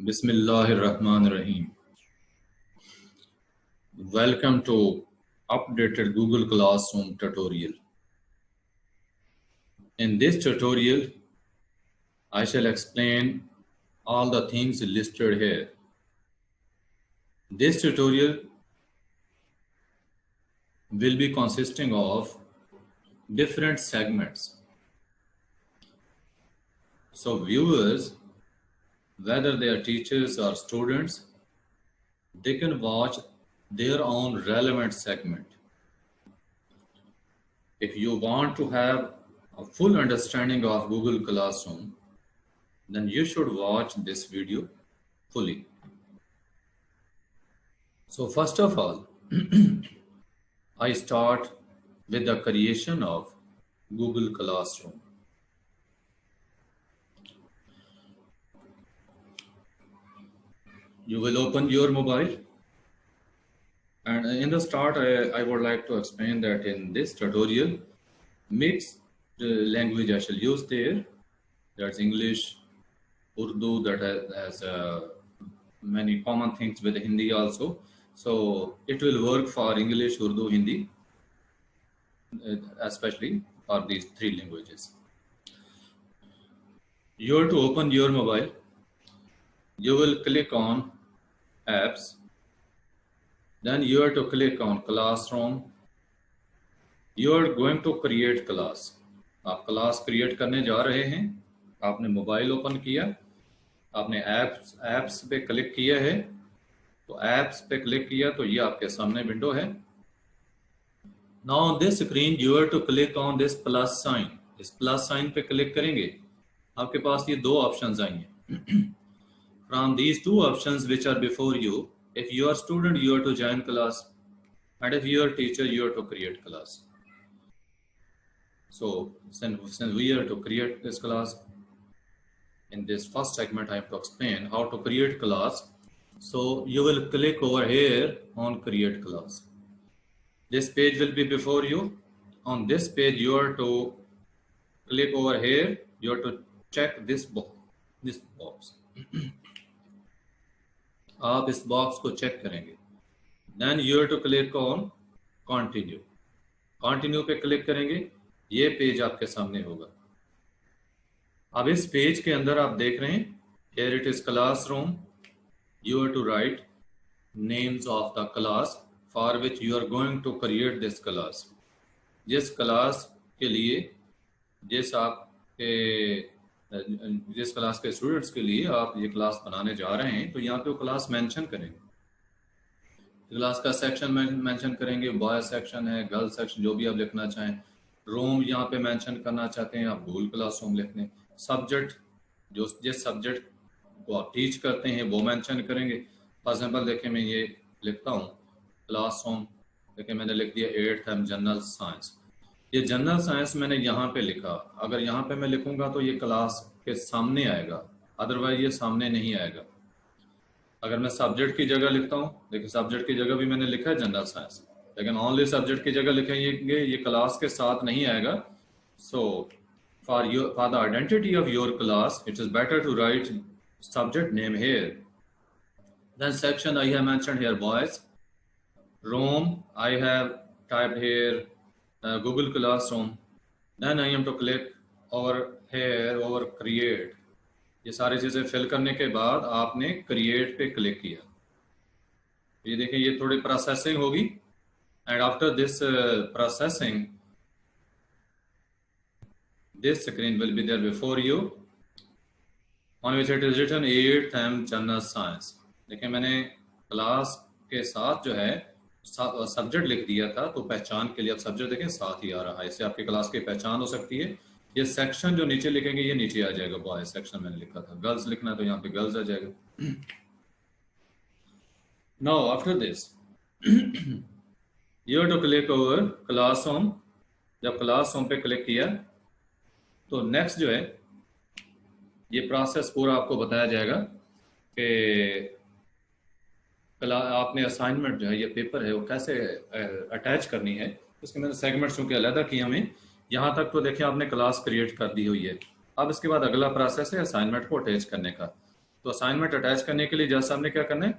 Bismillahirrahmanirrahim. Welcome to updated Google Classroom tutorial. In this tutorial, I shall explain all the things listed here. This tutorial will be consisting of different segments. So viewers, whether they are teachers or students, they can watch their own relevant segment. If you want to have a full understanding of Google Classroom, then you should watch this video fully. So first of all, I start with the creation of Google Classroom. You will open your mobile, and in the start I would like to explain that in this tutorial, mixed language I shall use there. That's English, Urdu, that has many common things with Hindi also. So it will work for English, Urdu, Hindi, especially for these three languages. You have to open your mobile. You will click on apps. Then you have to click on classroom. You are going to create class. आप class create करने जा रहे हैं. आपने mobile open किया, आपने apps पे click किया है. तो एप्स पे क्लिक किया तो ये आपके सामने विंडो है. Now on this screen you have to click on this plus sign. इस प्लस साइन पे क्लिक करेंगे, आपके पास ये दो ऑप्शंस आएंगे. From these two options which are before you, if you are student you have to join class, and if you are teacher you have to create class. So since we are to create this class, in this first segment I have to explain how to create class. So you will click over here on create class. This page will be before you. On this page you are to click over here. You have to check this box. आप इस box को check करेंगे. Then you have to click on continue. Continue पे click करेंगे, ये page आपके सामने होगा. अब इस पेज के अंदर आप देख रहे हैं, here it is classroom. You have to write names of the class for which you are going to create this class. जिस क्लास के लिए जिस क्लास के स्टूडेंट्स के लिए आप ये क्लास बनाने जा रहे हैं, तो यहाँ पे वो क्लास मेंशन करेंगे. क्लास का सेक्शन मेंशन करेंगे, बॉय सेक्शन है, गर्ल सेक्शन, जो भी आप लिखना चाहें. रूम यहाँ पे मेंशन करना चाहते हैं आप गूगल क्लासरूम लिख लें. सब्जेक्ट, जिस सब्जेक्ट को आप टीच करते हैं वो मेंशन करेंगे. फॉर एग्जाम्पल देखिए, मैं ये लिखता हूँ क्लासरूम, देखिए मैंने लिख दिया 8th एम जनरल साइंस. ये जनरल साइंस मैंने यहाँ पे लिखा. अगर यहाँ पे मैं लिखूंगा तो ये क्लास के सामने आएगा, अदरवाइज ये सामने नहीं आएगा. अगर मैं सब्जेक्ट की जगह लिखता हूँ, देखिए सब्जेक्ट की जगह भी मैंने लिखा है जनरल साइंस, लेकिन ओनली सब्जेक्ट की जगह लिखेंगे ये क्लास के साथ नहीं आएगा. So for the identity of your class it is better to write subject name here. Then section I have mentioned here boys. Room I have typed here Google Classroom. Then I am to click over here over create. ये सारी चीजें fill करने के बाद आपने create पे click किया. ये देखिए ये थोड़ी प्रोसेसिंग होगी, and after this processing this screen will be there before you on which it is written 8th M General Science. देखिए मैंने क्लास के साथ जो है सब्जेक्ट लिख दिया था, तो पहचान के लिए आप सब्जेक्ट देखें साथ ही आ रहा है, इससे आपकी क्लास की पहचान हो सकती है. ये सेक्शन जो नीचे लिखेंगे ये नीचे आ जाएगा. बॉय सेक्शन मैंने लिखा था, गर्ल्स लिखना है तो यहाँ पे गर्ल्स आ जाएगा. Now after this you have to click over classroom. जब क्लासरूम पे क्लिक किया तो नेक्स्ट जो है ये प्रोसेस पूरा आपको बताया जाएगा कि आपने असाइनमेंट जो है, ये पेपर है, वो कैसे अटैच करनी है. उसके मैंने सेगमेंट्स चूँकि अलग किए हमें. यहाँ तक तो देखिए आपने क्लास क्रिएट कर दी हुई है. अब इसके बाद अगला प्रोसेस है असाइनमेंट को अटैच करने का. तो असाइनमेंट अटैच करने के लिए जैसा हमने क्या करना है,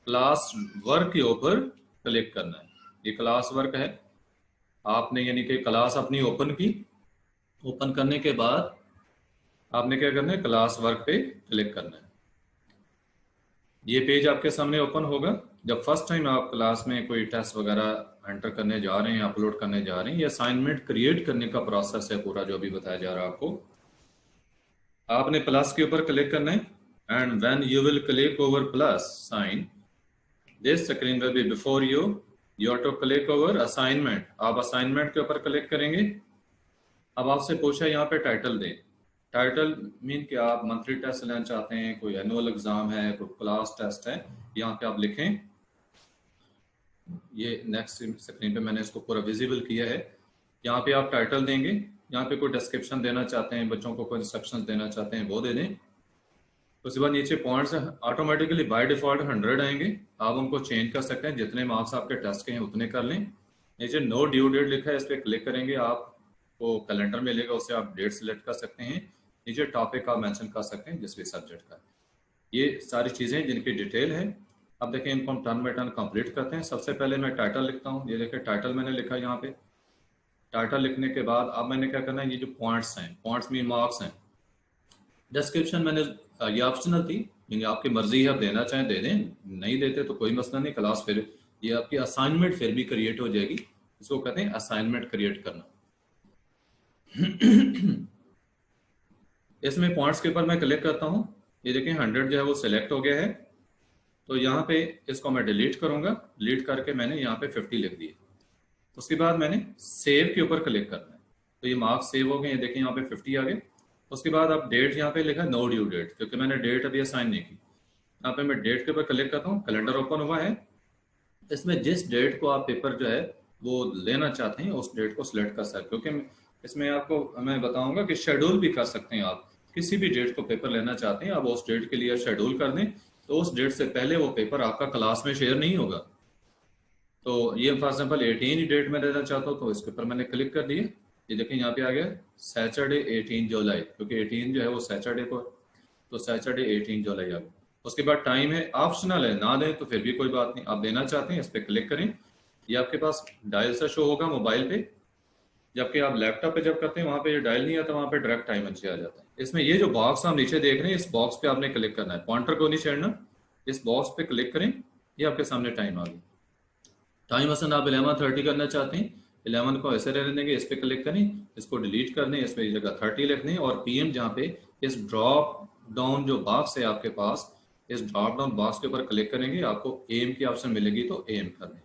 क्लास वर्क के ऊपर क्लिक करना है। ये क्लास वर्क है, आपने यानी कि क्लास अपनी ओपन की, ओपन करने के बाद आपने क्या करना है, क्लास वर्क पे क्लिक करना है। ये पेज आपके सामने ओपन होगा जब फर्स्ट टाइम आप क्लास में कोई टेस्ट वगैरह एंटर करने जा रहे हैं, अपलोड करने जा रहे हैं। ये असाइनमेंट क्रिएट करने का प्रोसेस है पूरा जो अभी बताया जा रहा है आपको। आपने प्लस के ऊपर क्लिक करना है and when you will click over plus sign, this screen will be before you, you are to click over assignment. आप असाइनमेंट के ऊपर क्लिक करेंगे। अब आपसे पूछा यहाँ पे टाइटल दें। टाइटल मीन कि आप मंथली टेस्ट लेना चाहते हैं, कोई एनुअल एग्जाम है, कोई क्लास टेस्ट है, यहाँ पे आप लिखें। ये नेक्स्ट स्क्रीन पे मैंने इसको पूरा विजिबल किया है। यहाँ पे आप टाइटल देंगे, यहाँ पे कोई डिस्क्रिप्शन देना चाहते हैं, बच्चों को कोई इंस्ट्रक्शंस देना चाहते हैं वो दे दें। उसके बाद नीचे पॉइंट्स ऑटोमेटिकली बाय डिफॉल्ट 100 आएंगे, आप उनको चेंज कर सकते हैं, जितने मार्क्स आपके टेस्ट के हैं उतने कर लें। नीचे नो ड्यू डेट लिखा है, इस पर क्लिक करेंगे आपको कैलेंडर मिलेगा, उससे आप डेट सिलेक्ट कर सकते हैं। नीचे टॉपिक आप मेंशन कर सकते हैं जिस भी सब्जेक्ट का। ये सारी चीज़ें जिनकी डिटेल है। अब देखें इनको हम टर्न बाई टर्न कंप्लीट करते हैं। सबसे पहले मैं टाइटल लिखता हूँ, ये देखिए टाइटल मैंने लिखा यहाँ पे। टाइटल लिखने के बाद अब मैंने क्या करना है, ये जो पॉइंट्स हैं, पॉइंट्स में मार्क्स हैं। डिस्क्रिप्शन मैंने ये ऑप्शनल थी, यानी आपकी मर्जी है, आप देना चाहें दे दें, नहीं देते तो कोई मसला नहीं। क्लास फिर ये आपकी असाइनमेंट फिर भी क्रिएट हो जाएगी, इसको कहते हैं असाइनमेंट क्रिएट करना। इसमें पॉइंट्स के ऊपर मैं क्लिक करता हूँ, ये देखें 100 जो है वो सिलेक्ट हो गया है। तो यहाँ पे इसको मैं डिलीट करूंगा, डिलीट करके मैंने यहाँ पे 50 लिख दिए। उसके बाद मैंने सेव के ऊपर क्लिक करना है, तो ये मार्क्स सेव हो गए, ये देखें यहाँ पे 50 आ गए। उसके बाद अब डेट यहाँ पे लिखा नो ड्यू डेट, क्योंकि मैंने डेट अभी असाइन नहीं की। यहाँ पे मैं डेट के ऊपर क्लिक करता हूँ, कैलेंडर ओपन हुआ है। इसमें जिस डेट को आप पेपर जो है वो लेना चाहते हैं उस डेट को सिलेक्ट कर सकते हैं, क्योंकि इसमें आपको मैं बताऊंगा कि शेड्यूल भी कर सकते हैं। आप किसी भी डेट को पेपर लेना चाहते हैं, आप उस डेट के लिए शेड्यूल कर दें, तो उस डेट से पहले वो पेपर आपका क्लास में शेयर नहीं होगा। तो ये फॉर एग्जाम्पल 18 डेट में देना चाहता हूँ, तो इसके ऊपर मैंने क्लिक कर दिया। ये देखें यहाँ पे आ गया सैटरडे 18 जुलाई, क्योंकि 18 जो है वो सैटरडे को, तो सैटरडे 18 जुलाई आ गया। उसके बाद टाइम है, ऑप्शनल है, ना दें तो फिर भी कोई बात नहीं। आप देना चाहते हैं इस पर क्लिक करें, ये आपके पास डायल से शो होगा मोबाइल पे, जबकि आप लैपटॉप पे जब करते हैं वहां पे ये डायल नहीं आता, वहां पे डायरेक्ट टाइम नीचे आ जाता है। इसमें ये जो बॉक्स आप नीचे देख रहे हैं, इस बॉक्स पे आपने क्लिक करना है, पॉइंटर को नहीं छेड़ना, इस बॉक्स पे क्लिक करें, ये आपके सामने टाइम आ गई। टाइम असन आप 11:30 करना चाहते हैं, 11 को ऐसे रहने देंगे, इस पर क्लिक करें, इसको डिलीट कर दें, इस पर जगह 30 लिख दें, और पीएम जहाँ पे इस ड्रॉप डाउन जो बॉक्स है आपके पास, इस ड्रॉप डाउन बॉक्स के ऊपर क्लिक करेंगे, आपको एम की ऑप्शन मिलेगी, तो एम कर दें।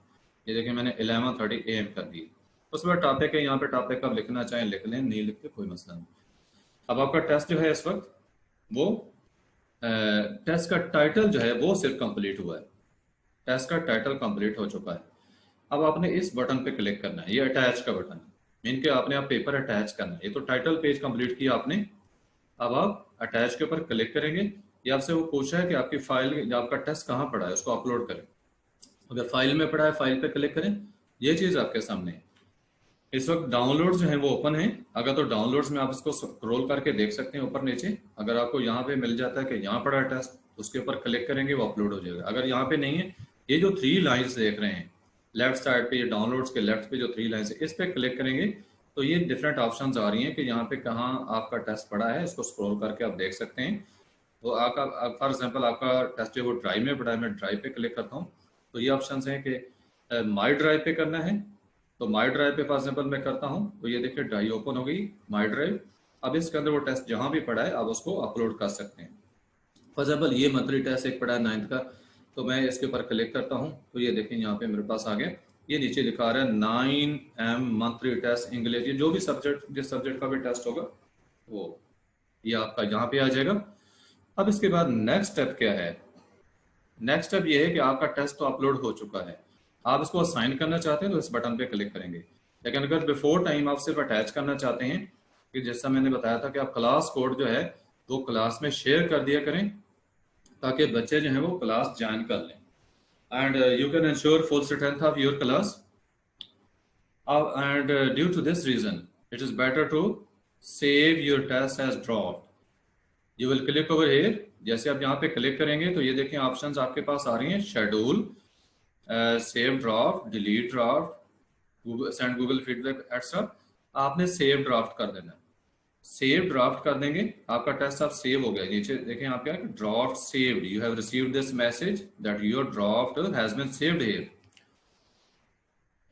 ये देखिए मैंने 11:30 AM कर दी। उसके बाद टॉपिक है, यहाँ पे टॉपिक आप लिखना चाहें लिख लें, नहीं लिखते कोई मसला नहीं। अब आपका टेस्ट जो है इस वक्त वो टेस्ट का टाइटल जो है वो सिर्फ कंप्लीट हुआ है, टेस्ट का टाइटल कंप्लीट हो चुका है। अब आपने इस बटन पे क्लिक करना है, ये अटैच का बटन है, मीन के आपने आप पेपर अटैच करना है। ये तो टाइटल पेज कंप्लीट किया आपने, अब आप अटैच के ऊपर क्लिक करेंगे। ये आपसे वो पूछा है कि आपकी फाइल, आपका टेस्ट कहाँ पड़ा है, उसको अपलोड करें। अगर फाइल में पड़ा है फाइल पे क्लिक करें, ये चीज आपके सामने है। इस वक्त डाउनलोड जो है वो ओपन है, अगर तो डाउनलोड्स में आप इसको स्क्रॉल करके देख सकते हैं ऊपर नीचे। अगर आपको यहाँ पे मिल जाता है कि यहाँ पड़ा टेस्ट, उसके ऊपर क्लिक करेंगे वो अपलोड हो जाएगा। अगर यहाँ पे नहीं है, ये जो 3 लाइन्स देख रहे हैं लेफ्ट साइड पे, ये डाउनलोड्स के लेफ्ट पे जो 3 लाइन्स है, इस पे क्लिक करेंगे तो ये डिफरेंट ऑप्शंस आ रही हैं कि यहाँ पे कहाँ आपका टेस्ट पड़ा है, इसको स्क्रॉल करके आप देख सकते हैं। तो आपका फॉर एग्जाम्पल आपका टेस्ट है वो ड्राइव में पड़ा है, मैं ड्राइव पे क्लिक करता हूँ, तो ये ऑप्शन है कि माई ड्राइव पे करना है, तो माई ड्राइव पे फॉर एग्जाम्पल मैं करता हूँ, तो ये देखिए ड्राइव ओपन हो गई माई ड्राइव। अब इसके अंदर वो टेस्ट जहाँ भी पड़ा है आप उसको अपलोड कर सकते हैं। फॉर एग्जाम्पल ये मंथली टेस्ट एक पड़ा है 9th का, तो मैं इसके ऊपर क्लिक करता हूँ, तो ये देखें यहाँ पे मेरे पास आ गया, ये नीचे लिखा रहा है 9M मंथली टेस्ट इंग्लिश। ये जो भी सब्जेक्ट, जिस सब्जेक्ट का भी टेस्ट होगा वो ये आपका यहाँ पे आ जाएगा। अब इसके बाद नेक्स्ट स्टेप क्या है, नेक्स्ट स्टेप ये है कि आपका टेस्ट तो अपलोड हो चुका है, आप इसको असाइन करना चाहते हैं तो इस बटन पे क्लिक करेंगे। लेकिन अगर बिफोर टाइम आप सिर्फ अटैच करना चाहते हैं, कि जैसा मैंने बताया था कि आप क्लास कोड जो है वो क्लास में शेयर कर दिया करें, ताकि बच्चे जो हैं वो क्लास ज्वाइन कर लें, and you can ensure full strength of your class, and due to this reason it is better to save your test as drop. You will click over here. जैसे आप यहाँ पे क्लिक करेंगे तो ये देखें ऑप्शंस आपके पास आ रही हैं, schedule, save draft, delete draft, send Google feedback extra. आपने सेव ड्राफ्ट कर देना है। सेव ड्राफ्ट कर देंगे, आपका टेस्ट अब सेव हो गया। नीचे देखें यहाँ पे draft saved, you have received this message that your draft has been saved here.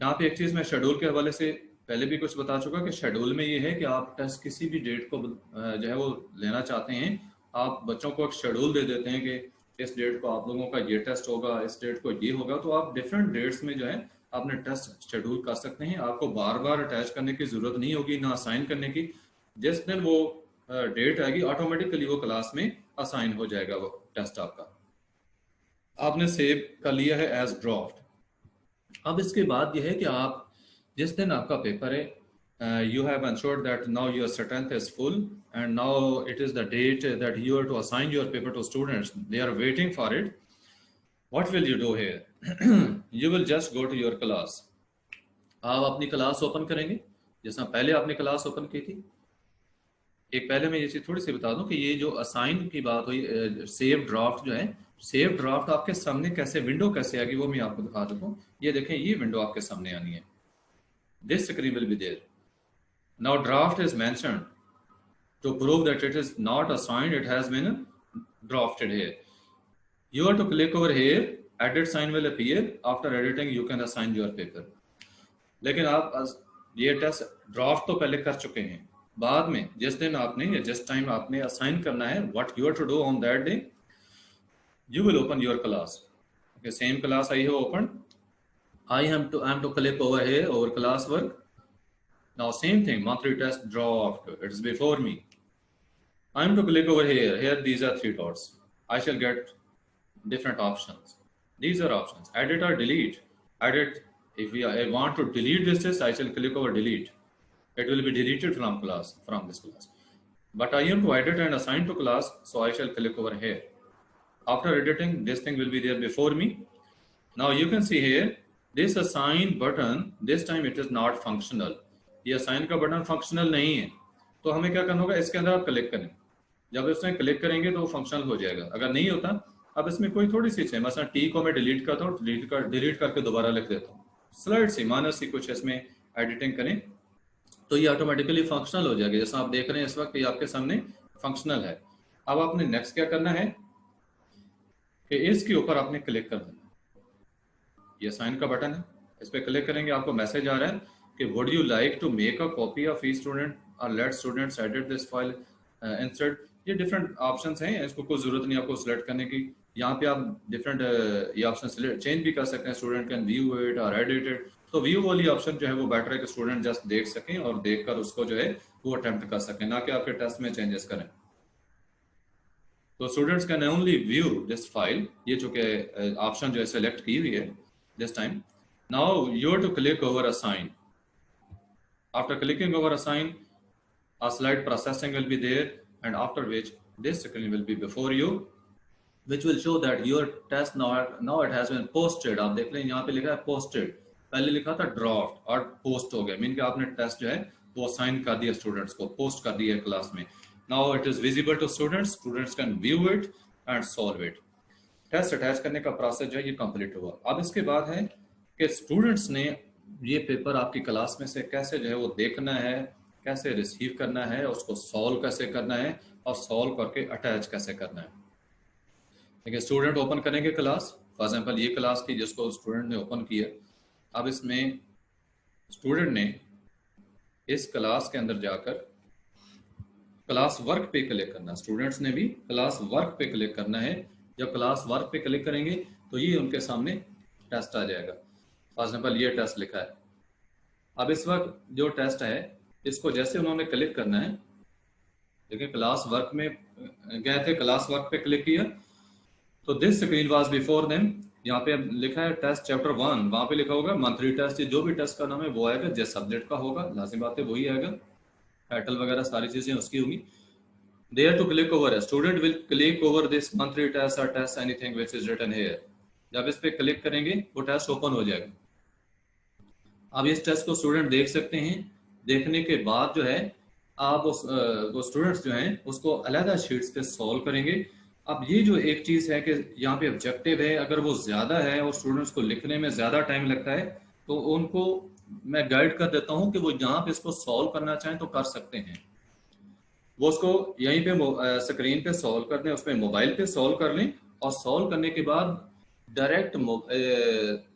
यहाँ पे एक चीज मैं शेड्यूल के हवाले से पहले भी कुछ बता चुका कि शेड्यूल में ये है कि आप टेस्ट किसी भी डेट को जो है वो लेना चाहते हैं, आप बच्चों को एक शेड्यूल दे देते हैं कि इस डेट को आप लोगों का ये टेस्ट होगा, इस डेट को ये होगा, तो आप डिफरेंट डेट्स में जो है अपने टेस्ट शेड्यूल कर सकते हैं। आपको बार बार अटैच करने की जरूरत नहीं होगी, ना असाइन करने की। जिस दिन वो डेट आएगी ऑटोमेटिकली वो क्लास में असाइन हो जाएगा वो टेस्ट आपका। आपने सेव कर लिया है एज ड्राफ्ट। अब इसके बाद यह है कि आप जिस दिन आपका पेपर है, you have ensured that now your strength is full and now it is the date that you are to assign your paper to students. They are waiting for it. What will you do here? You will just go to your class. आप अपनी class open करेंगे जैसा पहले आपने class open की थी। एक पहले मैं ये चीज थोड़ी सी बता दूं कि ये जो असाइन की बात हुई, सेव ड्राफ्ट जो है, सेव ड्राफ्ट आपके सामने कैसे विंडो कैसे आएगी वो मैं आपको दिखा देता हूँ। ये देखें, ये विंडो आपके सामने आनी है। This screen will be there. Now draft is mentioned to prove that it is not assigned, it has been drafted here. You are to click over here, edit sign will appear. After editing you can assign your paper. लेकिन आप ये test draft तो पहले कर चुके हैं, बाद में जिस दिन आपने या जिस टाइम आपने असाइन करना है, what you are to do on that day, you will open your class. Okay, same class I have opened. I am to click over here over class work. Now same thing, monthly test draft, it is before me. I am to click over here. Here these are 3 dots. I shall get different options. These are options: edit or delete. Edit. If I want to delete this test, I shall click over delete. It will be deleted from this class. But I am to edit and assign to class, so I shall click over here. After editing, this thing will be there before me. Now you can see here, this assign button, this time it is not functional. ये assign का button functional नहीं है, तो हमें क्या करना होगा, इसके अंदर आप क्लिक करें। जब इसमें क्लिक करेंगे तो फंक्शनल हो जाएगा। अगर नहीं होता, अब इसमें कोई थोड़ी सी चीज, मतलब टी को मैं डिलीट करता हूँ, डिलीट करके दोबारा लिख देता हूँ, स्लाइड सी माइनर सी कुछ इसमें एडिटिंग करें तो ये ऑटोमेटिकली फंक्शनल हो जाएगा। जैसा आप देख रहे हैं इस वक्त ये आपके सामने फंक्शनल है। अब आपने नेक्स्ट क्या करना है कि इसके ऊपर आपने क्लिक कर देना। ये साइन का बटन है, इस पर क्लिक करेंगे, आपको मैसेज आ रहा है कि would you like to make a copy of each student और let students edit this file insert. ये डिफरेंट ऑप्शंस हैं, इसको कोई जरूरत नहीं आपको सिलेक्ट करने की। यहाँ पे आप डिफरेंट ये ऑप्शन चेंज भी कर सकते हैं, स्टूडेंट कैन व्यू इट और एडिट इट। तो व्यू वाली ऑप्शन जो है वो बेटर है कि स्टूडेंट जस्ट देख सकें और देखकर उसको जो है वो अटेम्प्ट कर सकें, ना कि आपके टेस्ट में चेंजेस करें। तो students can only view this file, ये जो कि ऑप्शन जो है सेलेक्ट की हुई है this time. Now you are to click over assign. After clicking over assign, a slide processing will be there, and after which this screen will be before you, which will show that your test now it has been posted. आप देख लें यहाँ पे लिखा है posted, पहले लिखा था draft और post हो गया, मीन कि आपने टेस्ट जो है वो असाइन कर दिया स्टूडेंट्स को, पोस्ट कर दिया क्लास में। Now it is visible to students, students can view it and solve it. Test attach करने का प्रोसेस जो है ये कंप्लीट हुआ। अब इसके बाद है कि स्टूडेंट्स ने ये पेपर आपकी क्लास में से कैसे जो है वो देखना है, कैसे रिसीव करना है, उसको सॉल्व कैसे करना है और सॉल्व करके अटैच कैसे करना है। देखिए, स्टूडेंट ओपन करेंगे क्लास, फॉर एग्जांपल ये क्लास की जिसको स्टूडेंट ने ओपन किया। अब इसमें स्टूडेंट ने इस क्लास के अंदर जाकर क्लास वर्क पे क्लिक करना, स्टूडेंट्स ने भी क्लास वर्क पे क्लिक करना है। जब क्लास वर्क पे क्लिक करेंगे तो ये उनके सामने टेस्ट आ जाएगा। फॉर एग्जाम्पल ये टेस्ट लिखा है। अब इस वक्त जो टेस्ट है इसको जैसे उन्होंने क्लिक करना है, देखिए क्लास वर्क में गए थे, क्लास वर्क पे क्लिक किया तो this screen was before them. यहाँ पे लिखा है टेस्ट चैप्टर 1, वहां पे लिखा होगा मंथली टेस्ट। जो भी टेस्ट का नाम है वो आएगा, जिस सब्जेक्ट का होगा लाजिम बात है वही आएगा, टाइटल वगैरह सारी चीजें उसकी होंगी। There to click over, a student will click over this monthly test or test anything which is written here. जब इस पे क्लिक करेंगे वो टेस्ट ओपन हो जाएगा। अब इस टेस्ट को स्टूडेंट देख सकते हैं। देखने के बाद जो है आप वो स्टूडेंट्स जो हैं उसको अलहदा शीट्स पे सॉल्व करेंगे। अब ये जो एक चीज़ है कि यहाँ पे ऑब्जेक्टिव है, अगर वो ज़्यादा है और स्टूडेंट्स को लिखने में ज़्यादा टाइम लगता है तो उनको मैं गाइड कर देता हूँ कि वो यहाँ पे इसको सॉल्व करना चाहें तो कर सकते हैं। वो उसको यहीं पे स्क्रीन पे सॉल्व कर दें, उसमें मोबाइल पे सॉल्व कर लें और सॉल्व करने के बाद डायरेक्ट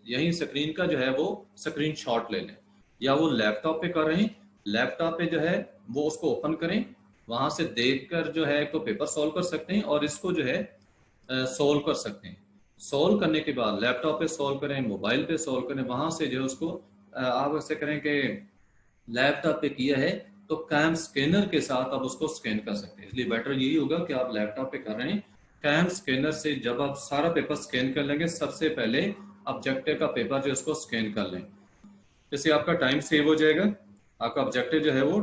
यहीं स्क्रीन का जो है वो स्क्रीन शॉट ले लें, या वो लैपटॉप पे कर रहे हैं, लैपटॉप पे जो है वो उसको ओपन करें, वहां से देखकर जो है को पेपर सॉल्व कर सकते हैं और इसको जो है सॉल्व कर सकते हैं। सॉल्व करने के बाद लैपटॉप पे सॉल्व करें, मोबाइल पे सॉल्व करें, वहां से जो है उसको आप ऐसे करें कि लैपटॉप पे किया है तो कैम स्कैनर के साथ आप उसको स्कैन कर सकते हैं। इसलिए बेटर यही होगा कि आप लैपटॉप पे कर रहे हैं, कैम स्कैनर से जब आप सारा पेपर स्कैन कर लेंगे, सबसे पहले ऑब्जेक्टिव का पेपर जो उसको स्कैन कर लें। इससे आपका टाइम सेव हो जाएगा, आपका ऑब्जेक्टिव जो है वो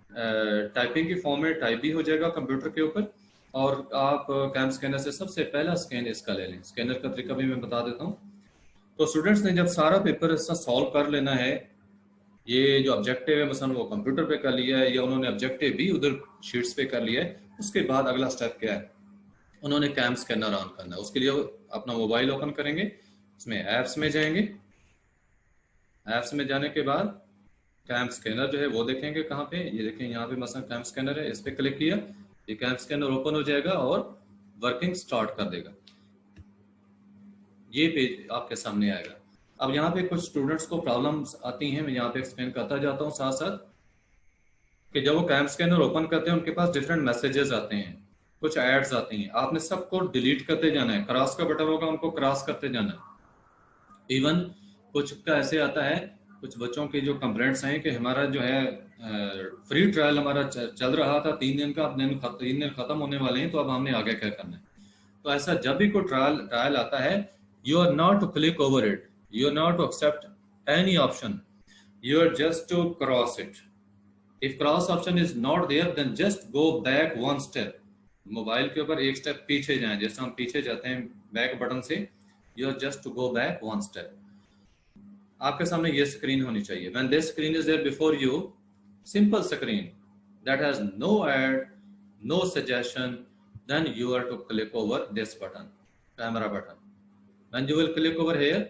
टाइपिंग की फॉर्म में टाइप भी हो जाएगा कंप्यूटर के ऊपर, और आप कैम स्कैनर से सबसे पहला स्कैन इसका ले लें। स्कैनर का तरीका भी मैं बता देता हूँ। तो स्टूडेंट्स ने जब सारा पेपर इसका सॉल्व कर लेना है, ये जो ऑब्जेक्टिव है मसलन वो कंप्यूटर पे कर लिया है या उन्होंने ऑब्जेक्टिव भी उधर शीट्स पे कर लिया है, उसके बाद अगला स्टेप क्या है, उन्होंने कैम स्कैनर ऑन करना है। उसके लिए अपना मोबाइल ओपन करेंगे, उसमें ऐप्स में जाएंगे, ऐप्स में जाने के बाद कैम स्कैनर जो है वो देखेंगे कहाँ पे, ये देखें यहाँ पे मसलन कैम स्कैनर है, इस पर क्लिक किया, ये कैम स्कैनर ओपन हो जाएगा और वर्किंग स्टार्ट कर देगा। ये पेज आपके सामने आएगा। अब यहाँ पे कुछ स्टूडेंट्स को प्रॉब्लम्स आती हैं, मैं यहाँ पे एक्सप्लेन करता जाता हूँ साथ साथ, कि जब वो कैम स्कैनर ओपन करते हैं उनके पास डिफरेंट मैसेजेस आते हैं, कुछ एड्स आती हैं, आपने सबको डिलीट करते जाना है, क्रॉस का बटन होगा उनको क्रॉस करते जाना है। इवन कुछ का ऐसे आता है, कुछ बच्चों की जो कंप्लेंट्स हैं कि हमारा जो है फ्री ट्रायल हमारा चल रहा था 3 दिन का, अब 3 दिन खत्म होने वाले हैं, तो अब हमने आगे क्या करना है। तो ऐसा जब भी कोई ट्रायल आता है, you are not to click over it, you are not to accept any option, you are just to cross it. If cross option is not there, then just go back one step. Mobile के ऊपर एक step पीछे जाएं, जैसे हम पीछे जाते हैं बैक बटन से, you are just to go back one step. आपके सामने ये स्क्रीन होनी चाहिए। When this screen is there before you, simple screen that has no ad, no suggestion, then you are to click over this button, camera button. When you will click over here,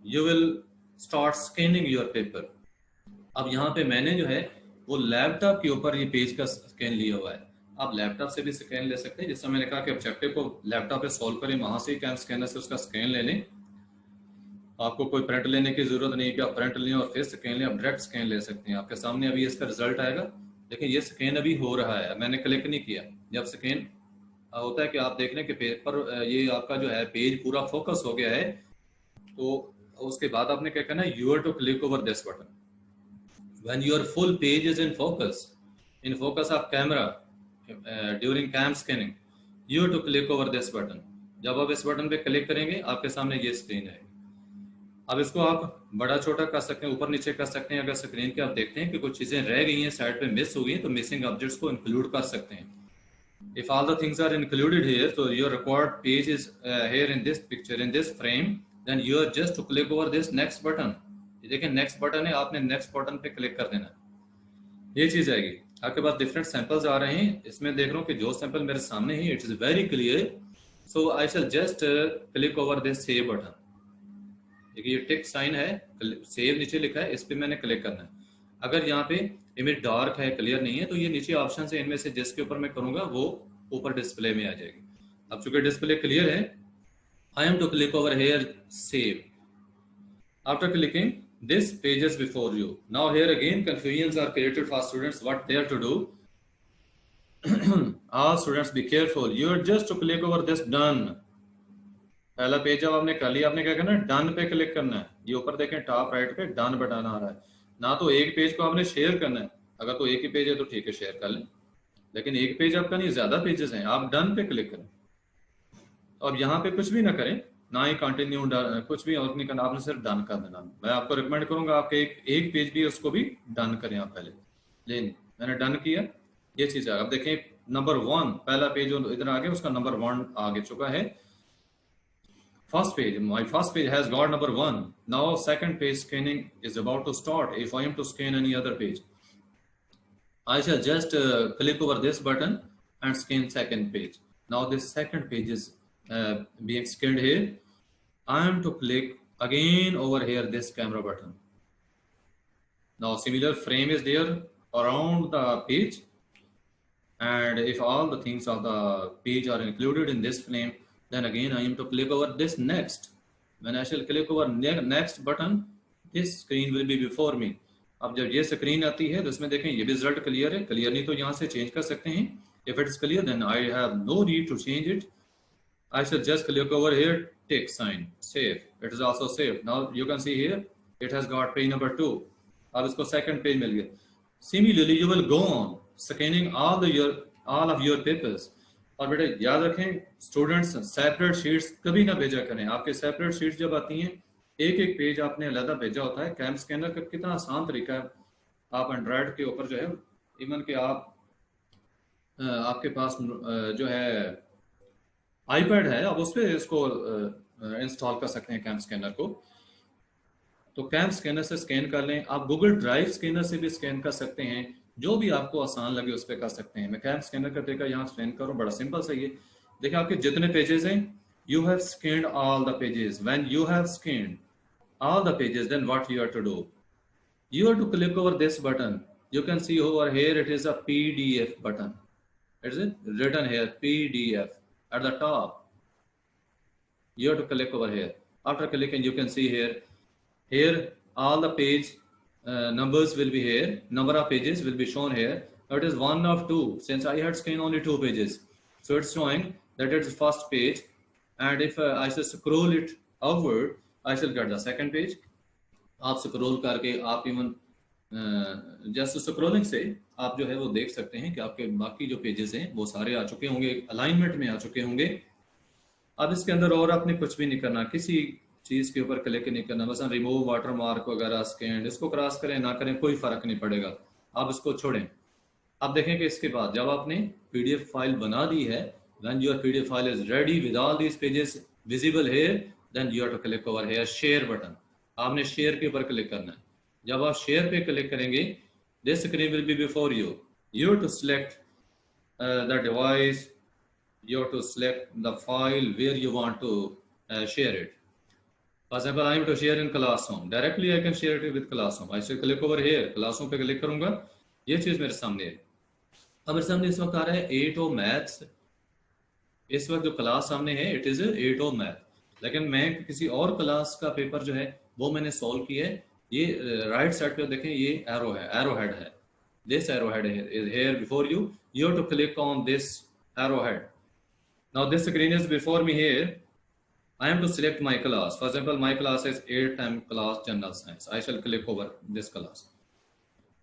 you will start scanning your paper. अब यहाँ पे मैंने जो है वो laptop के ऊपर ये पेज का स्कैन लिया हुआ है। आप लैपटॉप से भी स्कैन ले सकते हैं, जिससे मैंने कहा कि ऑब्जेक्टिव को लैपटॉप पे सॉल्व करें, वहां से कैम स्कैनर से उसका स्कैन ले लें। आपको कोई प्रिंट लेने की जरूरत नहीं है कि आप प्रिंट लें और फिर स्कैन लें, आप डायरेक्ट स्कैन ले सकते हैं। आपके सामने अभी इसका रिजल्ट आएगा, लेकिन ये स्कैन अभी हो रहा है, मैंने क्लिक नहीं किया। जब स्कैन होता है कि आप देख लें कि पेपर ये आपका जो है पेज पूरा फोकस हो गया है, तो उसके बाद आपने क्या करना है, you are to click over this button. When your full page is in focus of camera during cam scanning, you are to click over this button. जब आप इस बटन पे क्लिक करेंगे आपके सामने ये स्क्रीन है। अब इसको आप बड़ा छोटा कर सकते हैं, ऊपर नीचे कर सकते हैं। अगर स्क्रीन के आप देखते हैं कि कुछ चीजें रह गई हैं, साइड पे मिस हो गई हैं, तो मिसिंग ऑब्जेक्ट्स को इंक्लूड कर सकते हैं। If all the things are included here, so your required page is here in this picture, in this frame, then you are just to click over this next button. ये देखें next button है, आपने next button पे click कर देना, ये चीज आएगी। आपके पास डिफरेंट सैंपल्स आ रहे हैं, इसमें देख रहा हूँ कि जो सैंपल मेरे सामने ही it is very clear, so I shall just click over this save button. देखिए ये टिक साइन है, सेव नीचे लिखा है, इस पे मैंने क्लिक करना है। अगर यहाँ पे इमेज डार्क है, क्लियर नहीं है, तो ये नीचे ऑप्शन है, इनमें से जिसके ऊपर मैं करूंगा वो ऊपर डिस्प्ले में आ जाएगी। अब चूंकि डिस्प्ले क्लियर है, I am to click over here save. After clicking this pages before you. Now here again confusions are created for students what they are to do. All students be careful, you are just to click over this done. पहला page जब आपने कर लिया, आपने क्या करना है, done पे क्लिक करना है। ये ऊपर देखें टॉप राइट पे डन बटन आ रहा है। ना तो एक पेज को आपने शेयर करना है, अगर तो एक ही पेज है तो ठीक है शेयर कर लें, लेकिन एक पेज आपका नहीं, ज्यादा पेजेस हैं, आप डन पे क्लिक करें। अब यहाँ पे कुछ भी ना करें, ना ही कंटिन्यू कुछ भी और नहीं करना, आपने सिर्फ डन कर देना। मैं आपको रिकमेंड करूंगा आपके एक पेज भी उसको भी डन करें आप पहले। लेकिन मैंने डन किया, ये चीज है। अब देखें नंबर 1, पहला पेज इधर आ गया, उसका नंबर 1 आगे चुका है। First page, my first page has got number 1. Now second page scanning is about to start. If I am to scan any other page, I shall just click over this button and scan second page. Now this second page is being scanned here. I am to click again over here this camera button. Now similar frame is there around the page, and if all the things of the page are included in this frame, then again I am to click over this next. When I shall click over next button, this screen will be before me. अब जब ये screen आती है तो इसमें देखें ये भी रिजल्ट क्लियर है, क्लियर नहीं तो यहाँ से चेंज कर सकते हैं. If it is clear, then I have no need to change it. I shall just click over here, tick sign, save. It is also saved. Now you can see here, it has got page number 2. अब इसको second page मिल गया. Similarly, you will go on scanning all of your papers. और बेटा याद रखें, students separate sheets कभी ना भेजा करें. आपके सेपरेट शीट्स जब आती हैं, एक एक पेज आपने अलग भेजा होता है. कैम स्कैनर का कितना आसान तरीका है. आप एंड्रॉयड के ऊपर जो है, इवन के आपके पास जो है आईपैड है, आप उस पर इसको इंस्टॉल कर सकते हैं कैम स्कैनर को. तो कैम स्कैनर से स्कैन कर लें. आप गूगल ड्राइव स्कैनर से भी स्कैन कर सकते हैं. जो भी आपको आसान लगे उस पर कर सकते हैं. मैं कैम स्कैनर का तरीका यहाँ स्कैन करूँ, बड़ा सिंपल सही है. देखिए आपके जितने पेजेस हैं, you have scanned all the pages. When you have scanned all the pages, then what you have to do? You have to click over this button. You can see over here it is a PDF button. Is it written here PDF at the top? You have to click over here. After clicking, you can see here all the page numbers will be here. Number of pages will be shown here. It is 1 of 2. Since I had scanned only 2 pages, so it's showing that it's first page. And if I should scroll it upward, I shall get the second page. आप scroll करके आप even just scrolling से आप जो है वो देख सकते हैं कि आपके बाकी जो पेजेस हैं वो सारे आ चुके होंगे, अलाइनमेंट में आ चुके होंगे. अब इसके अंदर और आपने कुछ भी नहीं करना, किसी चीज के ऊपर क्लिक नहीं करना. बस रिमूव वाटर मार्क वगैरह स्कैन, इसको क्रॉस करें ना करें कोई फर्क नहीं पड़ेगा. आप इसको छोड़ें. अब देखें कि इसके बाद जब आपने पीडीएफ फाइल बना दी है, when your PDF file is ready with all these pages visible here, then you have to click over here share button. आपने शेयर के ऊपर क्लिक करना है. जब आप शेयर पे क्लिक करेंगे, this screen will be before you. You have to select the device. You have to select the file where you want to share it. For example, I am to share in Classroom. Directly I can share it with Classroom. I should click over here. Classroom पे click करूंगा, ये चीज मेरे सामने है. अब मेरे सामने इस वक्त आ रहा है 8O मैथ्स. इस वक्त जो क्लास सामने है इट इज 8O मैथ. लेकिन मैं किसी और क्लास का पेपर जो है वो मैंने सॉल्व किया है. ये राइट साइड पे देखें, ये एरो है, एरो हेड है. This arrow head is here before you. You have to click on this arrow head. Now this screen is before me here. I am to select my class. For example, my class is 8M class General Science. I shall click over this class.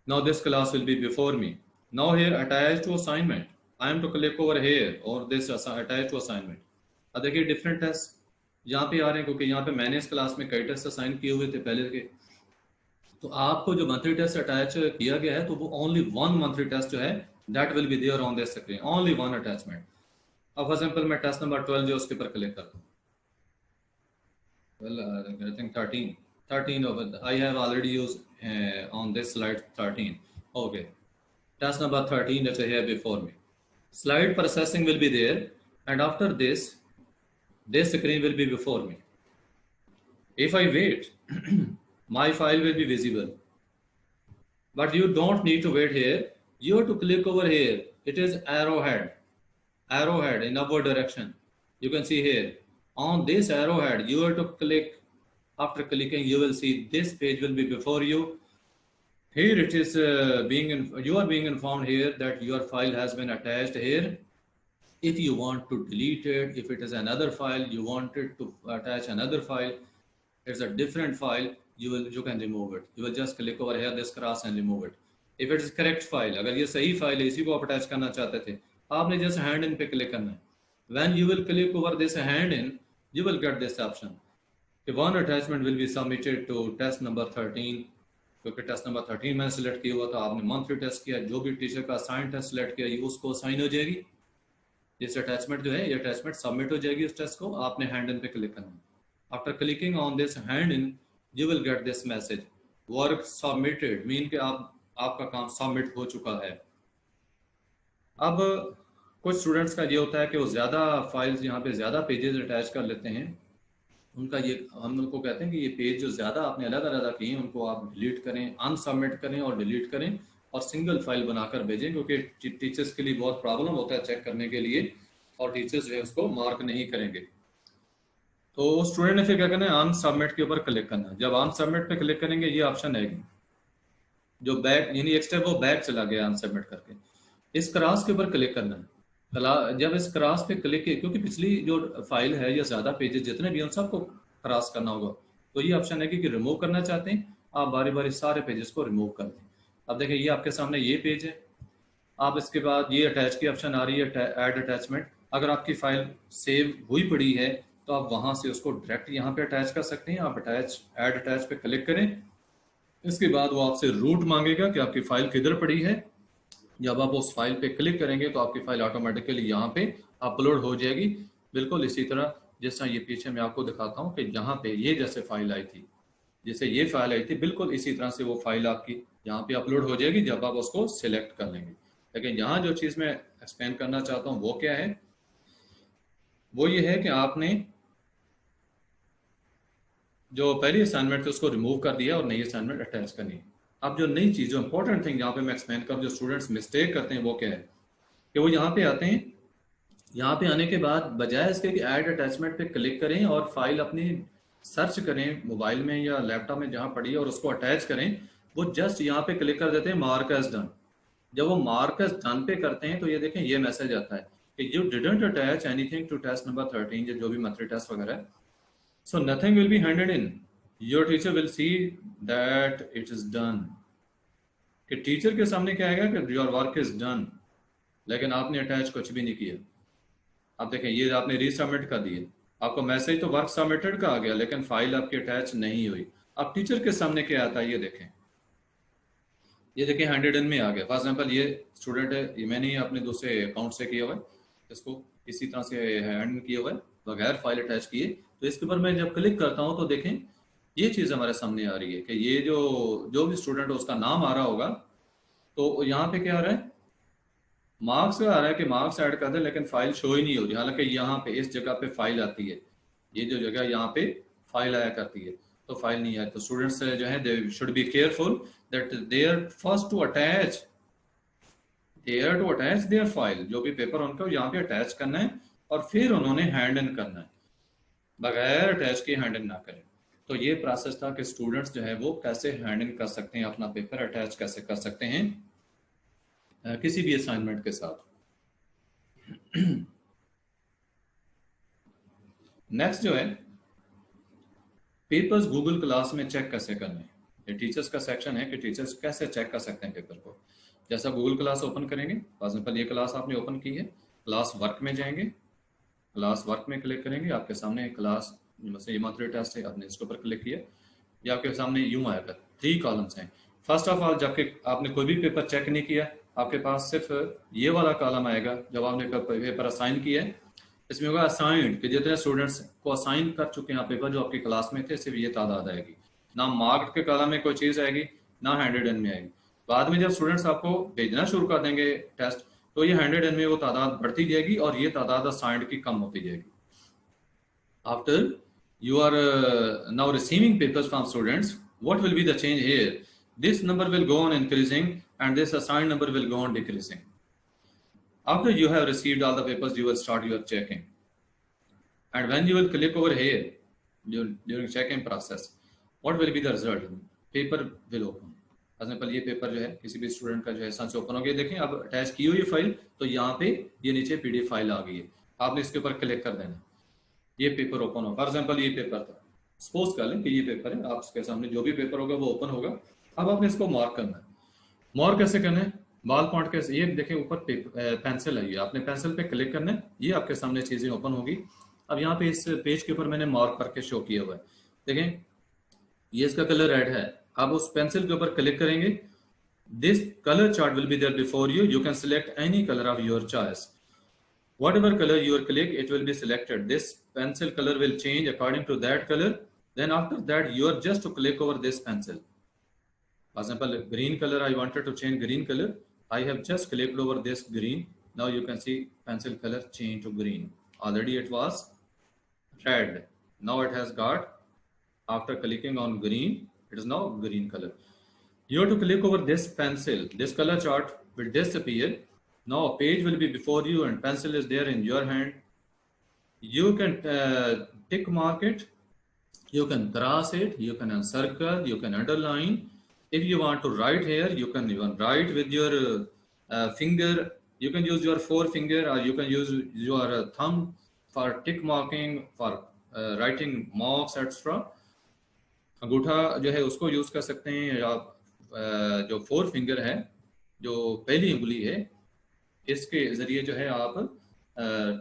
Now this class will be before me. Now here attached to assignment. I am to click over here or this attached to assignment. अब देखिए different test यहाँ पे आ रहे हैं क्योंकि यहाँ पे मैंने इस क्लास में कई टेस्ट असाइन किए हुए थे पहले के. तो आपको जो मंथली टेस्ट अटैच किया गया है तो वो ओनली वन मंथली टेस्ट जो है that will be there on this screen. Only one attachment. अब फॉर एग्जांपल मैं टेस्ट नंबर 12 जो उसके ऊपर क्लिक करता हूँ. Well, I think 13 of it. I have already used on this slide 13. Okay. Task number 13 is here before me. Slide processing will be there, and after this screen will be before me. If I wait, my file will be visible. But you don't need to wait here. You have to click over here. It is arrowhead in upward direction. You can see here. On this arrowhead, you have to click. After clicking, you will see this page will be before you. Here it is you are being informed here that your file has been attached here. If you want to delete it, if it is another file, you wanted to attach another file, it's a different file, you can remove it. You will just click over here this cross and remove it. If it is correct file, अगर ये सही file है, इसी को आप attach करना चाहते थे, आपने जस्ट हैंड इन पे क्लिक करना है. When you will click over this hand in, you will get this option. One attachment will be submitted to test number 13. क्योंकि टेस्ट नंबर 13 मैंने सिलेक्ट किया हुआ था, आपने मंथली टेस्ट किया, जो भी टीचर का असाइन टेस्ट सिलेक्ट किया ये उसको असाइन हो जाएगी. दिस अटैचमेंट जो है ये अटैचमेंट सबमिट हो जाएगी उस टेस्ट को. आपने हैंड इन पे क्लिक करना है. After clicking on this hand in, you will get this message work submitted. Mean कि आपका काम सबमिट हो चुका है. अब कुछ स्टूडेंट्स का ये होता है कि वो ज़्यादा फाइल्स यहाँ पे ज़्यादा पेजेस अटैच कर लेते हैं। उनका ये, हम उनको कहते हैं कि ये पेज जो ज़्यादा आपने अलग अलग किए हैं उनको आप डिलीट करें, अनसबमिट करें और डिलीट करें और सिंगल फाइल बनाकर भेजें, क्योंकि टीचर्स के लिए बहुत प्रॉब्लम होता है चेक करने के लिए और टीचर्स जो है उसको मार्क नहीं करेंगे। तो स्टूडेंट ने फिर क्या करना है, अनसबमिट के ऊपर क्लिक करना है। जब अनसबमिट पे क्लिक करेंगे ये ऑप्शन आएगी, जो बैक यानी एक स्टेप वो बैक चला गया अनसबमिट करके। इस क्रॉस के ऊपर क्लिक करना है। जब इस क्रॉस पे क्लिक किए, क्योंकि पिछली जो फाइल है या ज्यादा पेजेस जितने भी उन सबको क्रॉस करना होगा, तो ये ऑप्शन है कि रिमूव करना चाहते हैं आप बारी बारी सारे पेजेस को रिमूव कर दें। अब देखिए ये आपके सामने ये पेज है। आप इसके बाद ये अटैच की ऑप्शन आ रही है, ऐड अटैचमेंट। अगर आपकी फाइल सेव हुई पड़ी है तो आप वहां से उसको डायरेक्ट यहाँ पे अटैच कर सकते हैं। आप अटैच ऐड अटैच पे क्लिक करें। इसके बाद वो आपसे रूट मांगेगा कि आपकी फाइल किधर पड़ी है। जब आप उस फाइल पे क्लिक करेंगे तो आपकी फाइल ऑटोमेटिकली यहाँ पे अपलोड हो जाएगी। बिल्कुल इसी तरह जैसा ये पीछे मैं आपको दिखाता हूँ कि यहाँ पे ये जैसे फाइल आई थी, जैसे ये फाइल आई थी, बिल्कुल इसी तरह से वो फाइल आपकी यहाँ पे अपलोड हो जाएगी जब आप उसको सिलेक्ट कर लेंगे। लेकिन यहाँ जो चीज़ मैं एक्सप्लेन करना चाहता हूँ वो क्या है, वो ये है कि आपने जो पहली असाइनमेंट थी उसको रिमूव कर दिया और नई असाइनमेंट अटैच करनी है। अब जो नई चीज़, जो इंपॉर्टेंट थिंग यहाँ पे मैं एक्सप्लेन कर, जो स्टूडेंट्स मिस्टेक करते हैं वो क्या है कि वो यहाँ पे आते हैं, यहाँ पे आने के बाद बजाय इसके कि ऐड अटैचमेंट पे क्लिक करें और फाइल अपनी सर्च करें मोबाइल में या लैपटॉप में जहाँ पड़ी है और उसको अटैच करें, वो जस्ट यहाँ पे क्लिक कर देते हैं मार्क एज डन। जब वो मार्क एज डन पे करते हैं तो ये देखें ये मैसेज आता है कि you didn't attach anything to test number 13, जो भी मथरी टेस्ट वगैरह है, so nothing will be handed in, your teacher will see that it is done। कि टीचर के सामने क्या आएगा कि योर वर्क इज डन, लेकिन आपने अटैच कुछ भी नहीं किया। आप देखें ये आपने रीसबमिट कर दिए, आपको मैसेज तो वर्क सबमिटेड का आ गया लेकिन फाइल आपकी अटैच नहीं हुई। अब टीचर के सामने क्या आता है, ये देखें हैंडेड इन में आ गया। फॉर एग्जांपल ये स्टूडेंट है, ये मैंने अपने दूसरे अकाउंट से किया हुआ है, इसको इसी तरह से हैंड किया हुआ है बगैर फाइल अटैच किए। तो इसके ऊपर मैं जब क्लिक करता हूं तो देखें ये चीज़ हमारे सामने आ रही है कि ये जो भी स्टूडेंट है उसका नाम आ रहा होगा, तो यहाँ पे क्या आ रहा है, मार्क्स का आ रहा है कि मार्क्स ऐड कर दे, लेकिन फाइल शो ही नहीं हो रही। हालांकि यहाँ पे इस जगह पे फाइल आती है, ये जो जगह यहाँ पे फाइल आया करती है तो फाइल नहीं आती। तो स्टूडेंट्स जो है they should be careful that they are first to attach their file, जो भी पेपर उनका यहाँ पे अटैच करना है और फिर उन्होंने हैंड इन करना है, बगैर अटैच के हैंड इन ना करें। तो ये प्रोसेस था कि स्टूडेंट्स जो है वो कैसे हैंड इन कर सकते हैं, अपना पेपर अटैच कैसे कर सकते हैं किसी भी असाइनमेंट के साथ। नेक्स्ट जो है पेपर्स गूगल क्लास में चेक कैसे करने हैं। ये टीचर्स का सेक्शन है कि टीचर्स कैसे चेक कर सकते हैं पेपर को। जैसा गूगल क्लास ओपन करेंगे, फॉर एग्जांपल ये क्लास आपने ओपन की है, क्लास वर्क में जाएंगे, क्लास वर्क में क्लिक करेंगे, आपके सामने क्लास जैसे ये मंथली टेस्ट है, आपने इसके ऊपर क्लिक किया, ये आपके सामने यूं आएगा, 3 कॉलम्स हैं। फर्स्ट ऑफ ऑल जबकि आपने कोई भी पेपर चेक नहीं किया, आपके पास सिर्फ ये वाला कॉलम आएगा जब आपने पेपर असाइन किया है। इसमें होगा असाइंड, कि जितने स्टूडेंट्स को असाइन कर चुके हैं पेपर जो आपकी क्लास में थे, सिर्फ ये तादाद आएगी, ना मार्क्ड के कॉलम में कोई चीज़ आएगी, ना हैंडेड इन में आएगी। बाद में जब स्टूडेंट्स आपको भेजना शुरू कर देंगे टेस्ट, तो ये हैंडेड इन में वो तादाद बढ़ती जाएगी और ये तादाद असाइंड की कम होती जाएगी। After you are now receiving papers from students, what will be the change here? This number will go on increasing and this assigned number will go on decreasing. After you have received all the papers, you will start your checking. And when you will click over here during checking process, what will be the result? Paper will open. For example, ये paper जो है किसी भी student का जो है साथ से ओपन हो गया। देखें अब अटैच की हुई फाइल, तो यहाँ पे ये नीचे पीडीएफ फाइल आ गई है, आपने इसके ऊपर क्लिक कर देना, ये पेपर ओपन हो। फॉर एग्जाम्पल ये पेपर था, सपोज कर लें कि ये पेपर है, आपके सामने जो भी पेपर होगा वो ओपन होगा। अब आपने इसको मार्क करना है। मार्क कैसे करना है, बॉल पॉइंट कैसे, ये देखें ऊपर पेंसिल आई है, आपने पेंसिल पे क्लिक करना है, ये आपके सामने चीजें ओपन होगी। अब यहाँ पे इस पेज के ऊपर मैंने मार्क करके शो किया हुआ है, देखें ये इसका कलर रेड है। अब उस पेंसिल के ऊपर क्लिक करेंगे, this colour chart will be there before you, you can select any colour of your choice, whatever color you click it will be selected. This pencil color will change according to that color. Then after that you are just to click over this pencil. For example, green color, I wanted to change green color, I have just clicked over this green Now you can see pencil color change to green. Already it was red. Now it has got, after clicking on green, it is now green color. You have to click over this pencil. This color chart will disappear. Now a page will be before you and pencil is there in your hand. You can tick mark it, you can cross it, you can encircle, you can underline. If you want to write here, you can even write with your finger. You can use your forefinger or you can use your thumb for tick marking, for writing marks, etc. अंगूठा जो है उसको use कर सकते हैं, या जो four finger है, जो पहली उंगली है, इसके जरिए जो है आप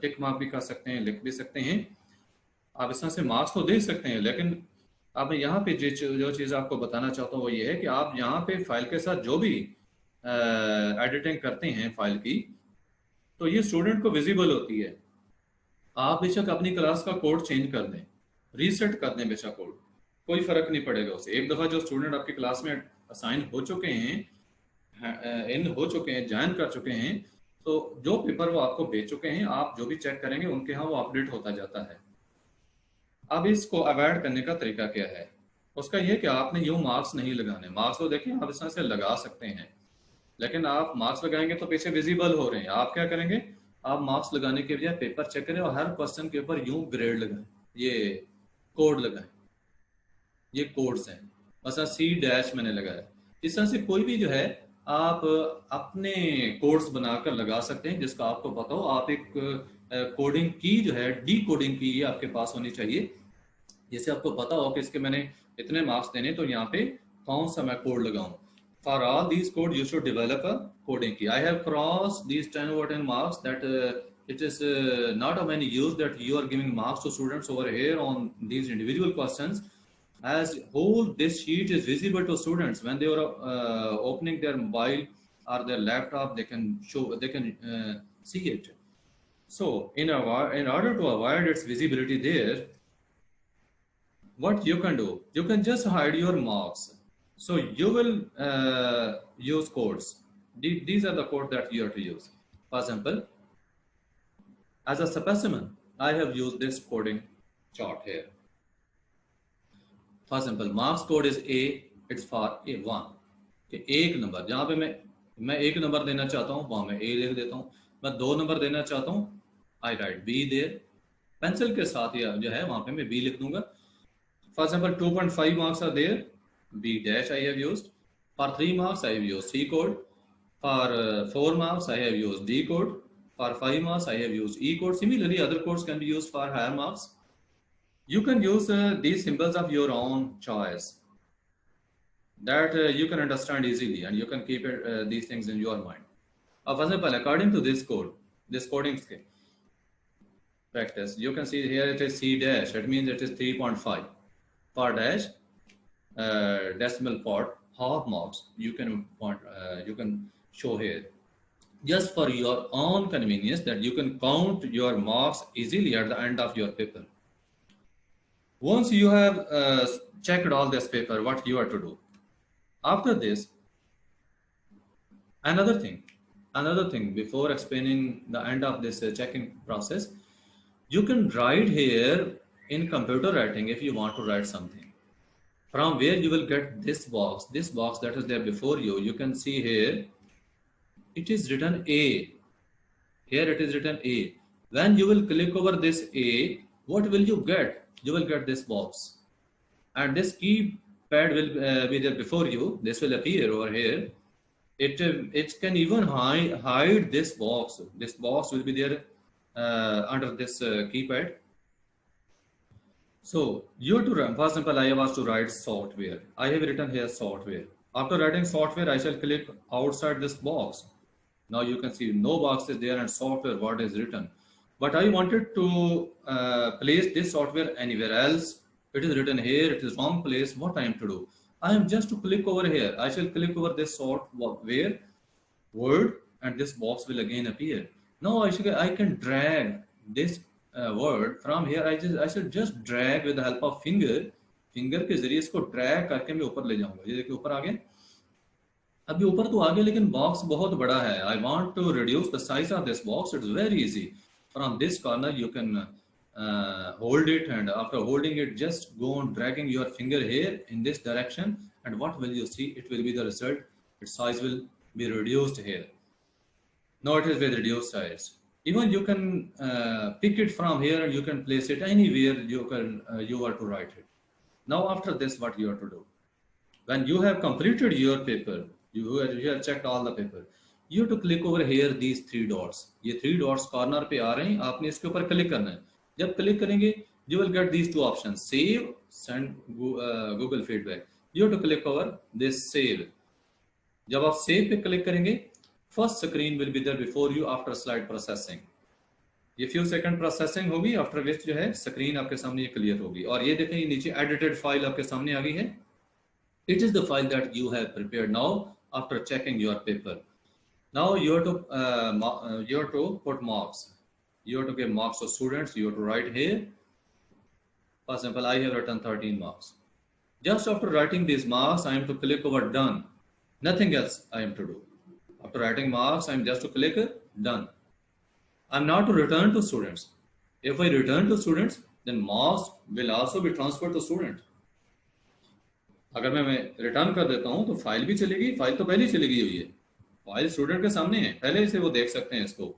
टिक मार्क भी कर सकते हैं, लिख भी सकते हैं। आप इस तरह से मार्क्स तो दे सकते हैं, लेकिन अब मैं यहाँ पे जो चीज़ आपको बताना चाहता हूँ वो ये है कि आप यहाँ पे फाइल के साथ जो भी एडिटिंग करते हैं फाइल की, तो ये स्टूडेंट को विजिबल होती है। आप बेशक अपनी क्लास का कोड चेंज कर दें, रीसेट कर दें बेशक कोड, कोई फर्क नहीं पड़ेगा उसे। एक दफ़ा जो स्टूडेंट आपकी क्लास में असाइन हो चुके हैं, इन हो चुके हैं, ज्वाइन कर चुके हैं, तो जो पेपर वो आपको भेज चुके हैं, आप जो भी चेक करेंगे उनके यहाँ वो अपडेट होता जाता है। अब इसको अवॉइड करने का तरीका क्या है? उसका ये कि आपने यूं मार्क्स नहीं लगाने। मार्क्स तो देखिए आप इस तरह से लगा सकते हैं, लेकिन आप मार्क्स लगाएंगे तो पीछे विजिबल हो रहे हैं। आप क्या करेंगे, आप मार्क्स लगाने के बजाय पेपर चेक करें और हर क्वेश्चन के ऊपर यूं ग्रेड लगाएं, ये कोड लगाएं। ये कोड्स हैं, मतलब C- मैंने लगाया। इस तरह से कोई भी जो है आप अपने कोड्स बनाकर लगा सकते हैं जिसका आपको पता हो। आप एक कोडिंग की जो है, डी कोडिंग की ये आपके पास होनी चाहिए, जिससे आपको पता हो कि इसके मैंने इतने मार्क्स देने, तो यहाँ पे कौन सा मैं कोड लगाऊं। For all these code you should develop a coding की। I have cross these 10 or 10 marks that it is not of any use that you are giving marks to students over here on these individual questions, as whole this sheet is visible to students when they are opening their mobile or their laptop. They can see it. So in order to avoid its visibility there, what you can do, you can just hide your marks. So you will use codes. These are the codes that you have to use. For example, as a specimen, I have used this coding chart here. For example, marks code is A. It's for A1. कि एक number, जहाँ पे मैं एक number देना चाहता हूँ वहाँ मैं A लिख देता हूँ। मैं 2 नंबर देना चाहता हूँ, I write B there. Pencil के साथ या जो है वहाँ पे मैं B लिख दूंगा। For example, 2.5 marks are there. B dash I have used. For 3 marks I have used C code. For 4 marks I have used D code. For 5 marks I have used E code. Similarly, other codes can be used for higher marks. You can use these symbols of your own choice that you can understand easily, and you can keep these things in your mind. For example, according to this code, this coding skill practice, you can see here it is C dash. It means it is 3.5. For dash, decimal part, half marks, you can show here. Just for your own convenience, that you can count your marks easily at the end of your paper. Once you have checked all this paper, what you have to do? After this, another thing before explaining the end of this checking process, you can write here in computer writing if you want to write something. From where you will get this box that is there before you. You can see here, it is written A. Here it is written A. When you will click over this A, what will you get? You will get this box, and this keypad will be there before you. This will appear over here. It can even hide this box. This box will be there under this keypad. So you have to run. For example, I have asked to write software. I have written here software. After writing software, I shall click outside this box. Now you can see no box is there and software what is written. But I wanted to place this software anywhere else. It is written here, it is wrong place. What I am to do? I am just to click over here. I shall click over this software word, and this box will again appear. Now I can drag this word from here. I should just drag with the help of finger के जरिए इसको drag करके मैं ऊपर ले जाऊंगा। ये देखिए ऊपर आ गया। अभी ऊपर तो आ गया लेकिन बॉक्स बहुत बड़ा है. I want to reduce the size of this box. It's very easy. From this corner you can hold it, and after holding it just go on dragging your finger here in this direction, and what will you see? It will be the result. Its size will be reduced here. Now it is with reduced size. Even you can pick it from here and you can place it anywhere you are to write it. Now after this, what you have to do? When you have completed your paper, you have checked all the paper, you have to click over here these three dots. ये three dots corner पे आ रहे हैं, आपने इसके ऊपर click करना है. जब क्लिक करेंगे you will get these two options, save, send Google feedback. You have to click over this save. जब आप save पे क्लिक करेंगे, first screen will be there before you after slide processing. ये few second processing होगी, after which जो है screen आपके सामने ये clear होगी. और ये देखें, ये नीचे edited file आपके सामने आ गई है. It is the file that you have prepared now after checking your paper. Now you have to put marks. You have to give marks to students. You have to write here. For example, I have written 13 marks. Just after writing these marks, I am to click over done. Nothing else I am to do. After writing marks, I am just to click done. I am not to return to students. If I return to students, then marks will also be transferred to students. अगर मैं return कर देता हूं तो file भी चलेगी. File तो पहले ही चली गई हुई है, फाइल स्टूडेंट के सामने है, पहले से वो देख सकते हैं इसको.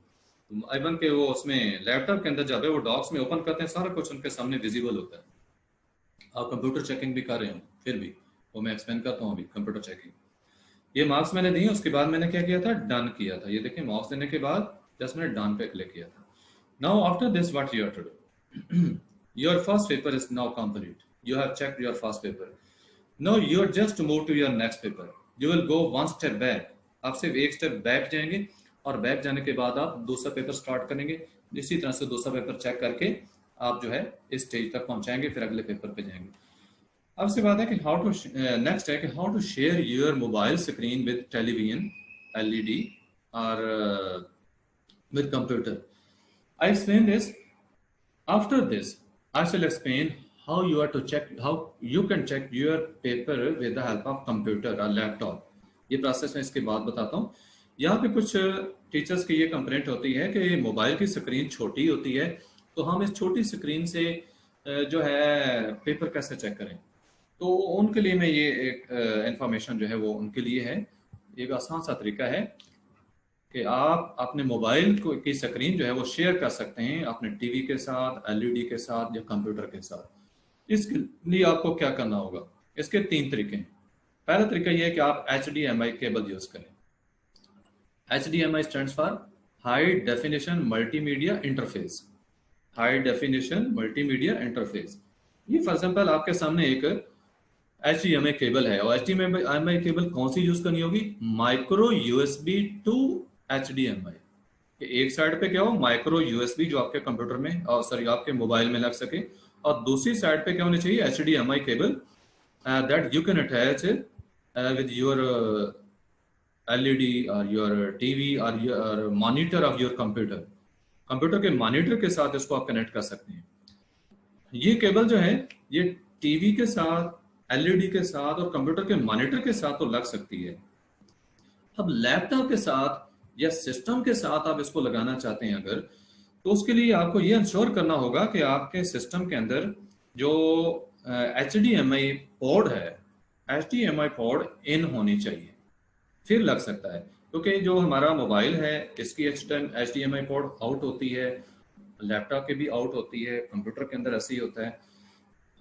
इवन के वो उसमें लैपटॉप के अंदर जब वो डॉक्स में ओपन करते हैं, सारा कुछ उनके सामने विजिबल होता है. आप कंप्यूटर चेकिंग भी कर रहे हो, फिर भी वो मैं एक्सप्लेन करता हूँ अभी. कंप्यूटर चेकिंग, ये मार्क्स मैंने दिए, उसके बाद मैंने क्या किया था, डन किया था. ये देखिए, मार्क्स देने के बाद जस्ट मैंने डन पे क्लिक किया था. Now after this what you have to do, your first paper is now complete. You have checked your first paper. Now you are just to move to your next paper. You will go one step back. आप सिर्फ एक step back जाएंगे और back जाने के बाद आप दूसरा पेपर स्टार्ट करेंगे. इसी तरह से दूसरा पेपर चेक करके आप जो है इस स्टेज तक पहुंचाएंगे, फिर अगले पेपर पे जाएंगे. अब से बात है कि हाउ टू नेक्स्ट है कि how to share your mobile screen with television LED और with computer. I explain this. After this I shall explain how you are to check, how you can check your paper with the help of computer or laptop. ये process मैं इसके बाद बताता हूँ. यहाँ पे कुछ टीचर्स की ये कंप्लेंट होती है कि मोबाइल की स्क्रीन छोटी होती है, तो हम इस छोटी स्क्रीन से जो है पेपर कैसे चेक करें. तो उनके लिए मैं ये एक इंफॉर्मेशन जो है वो उनके लिए है. एक आसान सा तरीका है कि आप अपने मोबाइल की स्क्रीन जो है वो शेयर कर सकते हैं अपने टीवी के साथ, LED के साथ या कंप्यूटर के साथ. इसके लिए आपको क्या करना होगा, इसके 3 तरीके हैं. पहला तरीका यह है कि आप HDMI केबल यूज करें. HDMI stands for high definition multimedia interface. High definition multimedia interface. ये फॉर एग्जांपल आपके सामने एक HDMI केबल है, और HDMI केबल कौन सी यूज करनी होगी, माइक्रो USB टू HDMI. एक साइड पे क्या हो, माइक्रो USB जो आपके कंप्यूटर में और सॉरी आपके मोबाइल में लग सके, और दूसरी साइड पे क्या होनी चाहिए, HDMI cable that you can attach with your LED और योर TV और your monitor of your computer. Computer के मॉनिटर के साथ इसको आप कनेक्ट कर सकते हैं. ये केबल जो है ये TV के साथ, LED के साथ और कंप्यूटर के मॉनिटर के साथ तो लग सकती है. अब लैपटॉप के साथ या सिस्टम के साथ आप इसको लगाना चाहते हैं अगर, तो उसके लिए आपको ये इंश्योर करना होगा कि आपके सिस्टम के अंदर जो HDMI पोर्ट है, HDMI पोर्ट इन होनी चाहिए, फिर लग सकता है. क्योंकि जो हमारा मोबाइल है इसकी HDMI पोर्ट आउट होती है, लैपटॉप के भी आउट होती है, कंप्यूटर के अंदर ऐसे ही होता है.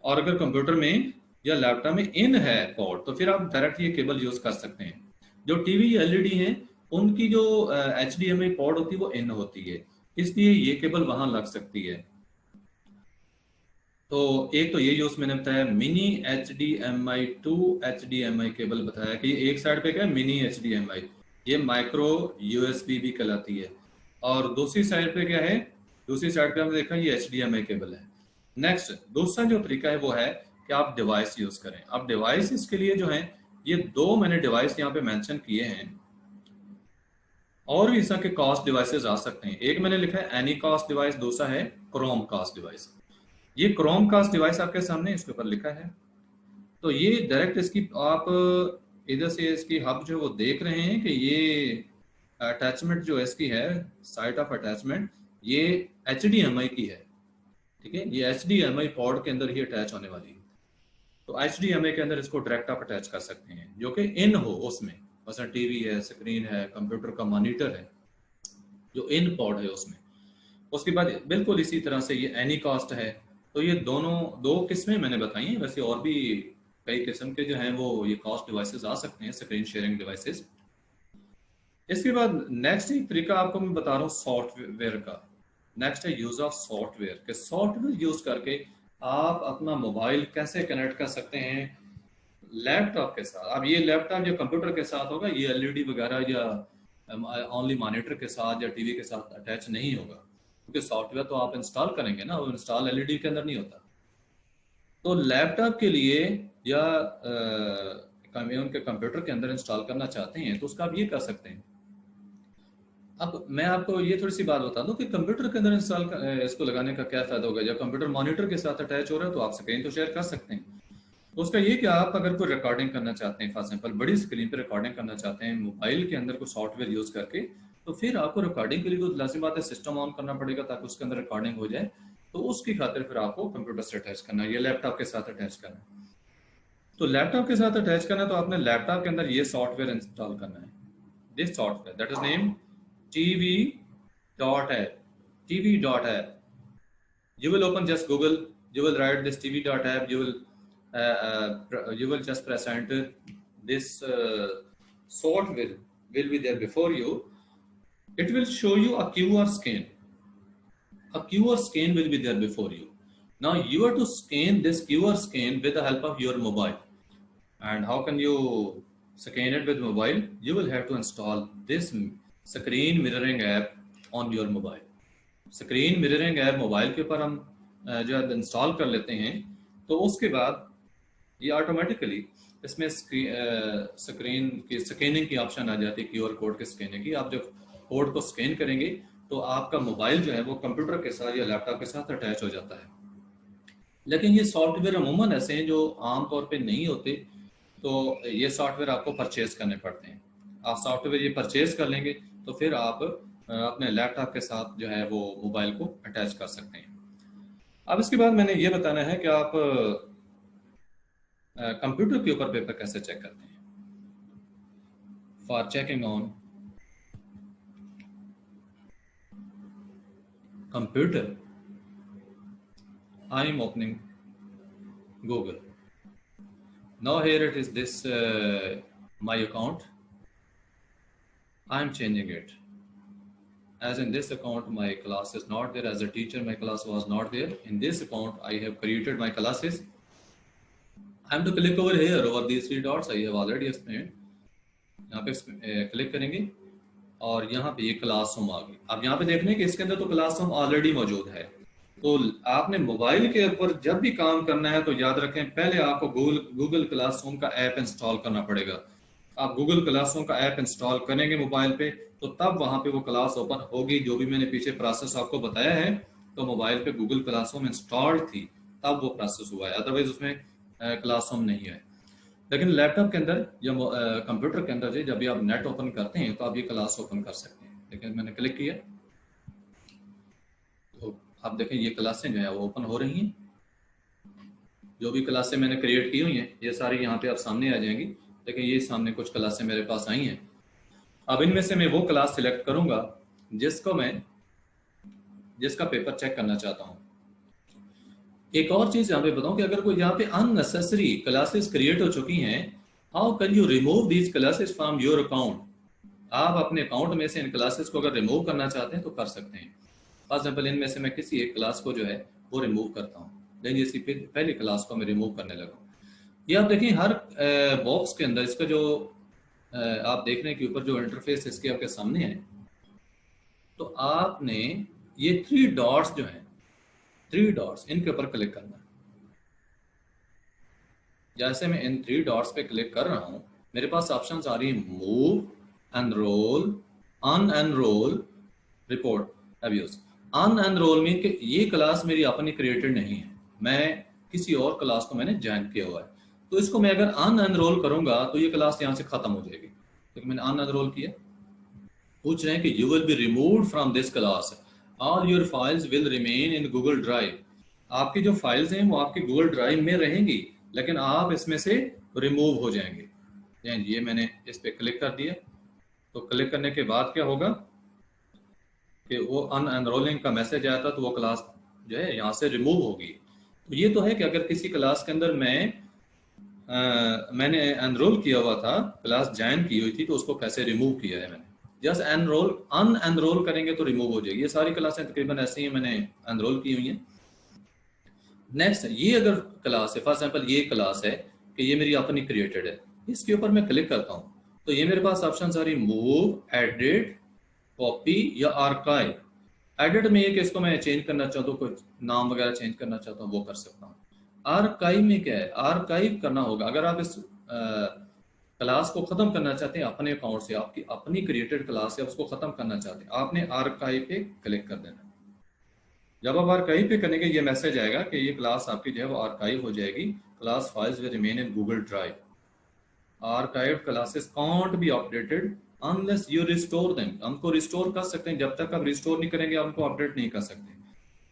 और अगर कंप्यूटर में या लैपटॉप में इन है पोर्ट, तो फिर आप डायरेक्ट ये केबल यूज कर सकते हैं. जो TV या LED हैं उनकी जो HDMI पोर्ट होती है वो इन होती है, इसलिए ये केबल वहां लग सकती है. तो एक तो ये यूज मैंने बताया mini HDMI to HDMI cable बताया कि एक साइड पे क्या है मिनी HDMI, ये माइक्रो USB भी कहलाती है, और दूसरी साइड पे क्या है, दूसरी साइड पे हमने देखा ये HDMI केबल है. नेक्स्ट दूसरा जो तरीका है वो है कि आप डिवाइस यूज करें. अब डिवाइस इसके लिए जो है ये 2 मैंने डिवाइस यहाँ पे मेंशन किए हैं, और भी इस तरह के कास्ट डिवाइसेस आ सकते हैं. एक मैंने लिखा है एनी कास्ट डिवाइस, दूसरा है क्रोम कास्ट डिवाइस. ये क्रोम कास्ट डिवाइस आपके सामने इसके ऊपर लिखा है, तो ये डायरेक्ट इसकी आप इधर से इसकी हब जो वो देख रहे हैं कि ये अटैचमेंट जो इसकी है, साइट ऑफ अटैचमेंट, ये HDMI की है, ठीक है, ये HDMI पोर्ट के अंदर ही अटैच होने वाली है। तो HDMI के अंदर इसको डायरेक्ट आप अटैच कर सकते हैं, जो कि इन हो उसमें, मसलन टीवी है, स्क्रीन है, कंप्यूटर का मॉनिटर है, जो इन पोर्ट है उसमें। उसके बाद बिल्कुल इसी तरह से ये एनी कास्ट है। तो ये दोनों दो किस्में मैंने बताई हैं, वैसे और भी कई किस्म के जो हैं वो ये कास्ट डिवाइसेस आ सकते हैं, स्क्रीन शेयरिंग डिवाइसेस। इसके बाद नेक्स्ट एक तरीका आपको मैं बता रहा हूँ सॉफ्टवेयर का। नेक्स्ट है यूज ऑफ सॉफ्टवेयर, के सॉफ्टवेयर यूज करके आप अपना मोबाइल कैसे कनेक्ट कर सकते हैं लैपटॉप के साथ। अब ये लैपटॉप या कंप्यूटर के साथ होगा, ये LED वगैरह या ओनली मॉनिटर के साथ या टीवी के साथ अटैच नहीं होगा, क्योंकि सॉफ्टवेयर तो आप इंस्टॉल करेंगे ना, वो इंस्टॉल LED के अंदर नहीं होता। तो लैपटॉप के लिए या उनके कंप्यूटर के अंदर इंस्टॉल करना चाहते हैं तो उसका आप ये कर सकते हैं। अब मैं आपको ये थोड़ी सी बात बता दूं कि कंप्यूटर के अंदर इसको लगाने का क्या फायदा होगा। जब कंप्यूटर मॉनिटर के साथ अटैच हो रहा है तो आप स्क्रीन तो शेयर कर सकते हैं। तो उसका ये कि आप अगर कोई रिकॉर्डिंग करना चाहते हैं, फॉर एग्जांपल बड़ी स्क्रीन पर रिकॉर्डिंग करना चाहते हैं मोबाइल के अंदर कोई सॉफ्टवेयर यूज करके, तो फिर आपको रिकॉर्डिंग के लिए तो लाजिम बात है सिस्टम ऑन करना पड़ेगा ताकि उसके अंदर रिकॉर्डिंग हो जाए। तो उसकी खातिर फिर आपको कंप्यूटर से अटैच करना है या लैपटॉप के साथ अटैच करना है। तो लैपटॉप के साथ अटैच करना है तो आपने लैपटॉप के अंदर ये सॉफ्टवेयर इंस्टॉल करना है। This software that is name TV.app. TV.app. You will open just Google. You will write this TV.app. You will just press enter. This software will be there before you. It will show you a QR scan. A QR scan will be there before you. Now you have to scan this QR scan with the help of your mobile. And how can you scan it with mobile? You will have to install this screen mirroring app on your mobile. Screen mirroring app mobile के ऊपर हम जो है install कर लेते हैं, तो उसके बाद ये ऑटोमेटिकली इसमें स्क्रीन की स्कैनिंग की ऑप्शन आ जाती है, QR कोड के स्कैनिंग की। आप जब कोड को स्कैन करेंगे तो आपका मोबाइल जो है वो कंप्यूटर के साथ या लैपटॉप के साथ अटैच हो जाता है। लेकिन ये सॉफ्टवेयर अमूमन ऐसे हैं जो आमतौर पर नहीं होते, तो ये सॉफ्टवेयर आपको परचेज करने पड़ते हैं। आप सॉफ्टवेयर ये परचेज कर लेंगे तो फिर आप अपने लैपटॉप के साथ जो है वो मोबाइल को अटैच कर सकते हैं। अब इसके बाद मैंने ये बताना है कि आप कंप्यूटर के ऊपर पेपर कैसे चेक करते हैं। For checking on computer I am opening Google. Now here it is this my account. I am changing it. As in this account, my class is not there. As a teacher, my class was not there. In this account, I have created my classes. I am to click over here over these three dots. I have already explained. यहाँ पे click करेंगे और यहाँ पे ये classroom आ गई। अब यहाँ पे देख लें कि इसके अंदर तो क्लासरूम ऑलरेडी मौजूद है। तो आपने मोबाइल के ऊपर जब भी काम करना है तो याद रखें पहले आपको गूगल क्लासरूम का ऐप इंस्टॉल करना पड़ेगा। आप गूगल क्लासरूम का ऐप इंस्टॉल करेंगे मोबाइल पे तो तब वहां पे वो क्लास ओपन होगी। जो भी मैंने पीछे प्रोसेस आपको बताया है, तो मोबाइल पे गूगल क्लासरूम इंस्टॉल्ड थी तब वो प्रोसेस हुआ है, अदरवाइज उसमें क्लासरूम नहीं है। लेकिन लैपटॉप के अंदर या कंप्यूटर के अंदर जब भी आप नेट ओपन करते हैं तो आप ये क्लास ओपन कर सकते हैं। लेकिन मैंने क्लिक किया तो आप देखें ये क्लासें जो है वो ओपन हो रही हैं। जो भी क्लासें मैंने क्रिएट की हुई हैं ये सारी यहाँ पे आप सामने आ जाएंगी। लेकिन ये सामने कुछ क्लासें मेरे पास आई हैं। अब इनमें से मैं वो क्लास सिलेक्ट करूंगा जिसका पेपर चेक करना चाहता हूं। एक और चीज यहाँ पे बताऊं कि अगर कोई यहाँ पे अननेसेसरी क्लासेस क्रिएट हो चुकी हैं, how can you remove these classes from your account. आप अपने अकाउंट में से इन क्लासेस को अगर रिमूव करना चाहते हैं तो कर सकते हैं। फॉर एग्जाम्पल इनमें से मैं किसी एक क्लास को जो है वो रिमूव करता हूँ। लेकिन इसकी पहली क्लास को मैं रिमूव करने लगा। ये आप देखिए हर बॉक्स के अंदर इसका जो आप देख रहे हैं कि ऊपर जो इंटरफेस इसके आपके सामने है, तो आपने ये 3 डॉट्स जो हैं, 3 डॉट्स इनके ऊपर क्लिक करना है। जैसे मैं इन 3 डॉट्स पे क्लिक कर रहा हूं मेरे पास ऑप्शंस आ रही है move, enrol, unenrol, report abuse. Unenrol mean कि ये क्लास मेरी अपनी क्रिएटेड नहीं है, मैं किसी और क्लास को मैंने ज्वाइन किया हुआ है। तो इसको मैं अगर अनएनरोल करूंगा तो ये क्लास यहाँ से खत्म हो जाएगी। तो मैंने अनएनरोल किया, पूछ रहे हैं कि you will be removed from this class, all your files will remain in Google drive. आपकी जो फाइल्स हैं वो आपकी गूगल ड्राइव में रहेंगी, लेकिन आप इसमें से रिमूव हो जाएंगे। ये मैंने इस पे क्लिक कर दिया। तो क्लिक करने के बाद क्या होगा कि वो अनएनरोलिंग का मैसेज आया था, तो वो क्लास जो है यहाँ से रिमूव होगी। तो ये तो है कि अगर किसी क्लास के अंदर मैंने एनरोल किया हुआ था, क्लास ज्वाइन की हुई थी, तो उसको कैसे रिमूव किया है मैंने। जस्ट अनएनरोल करेंगे तो रिमूव हो जाएगी। ये सारी क्लासें तकरीबन ऐसी हैं, मैंने एनरोल की हुई हैं। नेक्स्ट, ये अगर क्लास है, फॉर एग्जांपल ये क्लास है कि ये मेरी अपनी क्रिएटेड है, इसके ऊपर मैं क्लिक करता हूँ तो ये मेरे पास ऑप्शन आ रही मूव, एडिट, कॉपी या आर्काइव। एडिट में ये कि इसको मैं चेंज करना चाहता हूँ, कोई नाम वगैरह चेंज करना चाहता हूँ, वो कर सकता हूँ। आर्काइव में क्या है, आर्काइव करना होगा अगर आप इस क्लास को खत्म करना चाहते हैं अपने अकाउंट से, आपकी अपनी क्रिएटेड क्लास है, उसको खत्म करना चाहते हैं, आपने आर्काइव पे क्लिक कर देना। जब आप आर्काइव पे करेंगे ये मैसेज आएगा कि ये क्लास आपकी जो है वो आर्काइव हो जाएगी, class files will remain in Google drive, archived classes can't be updated unless you restore them. हमको रिस्टोर कर सकते हैं, जब तक आप रिस्टोर नहीं करेंगे हमको अपडेट नहीं कर सकते।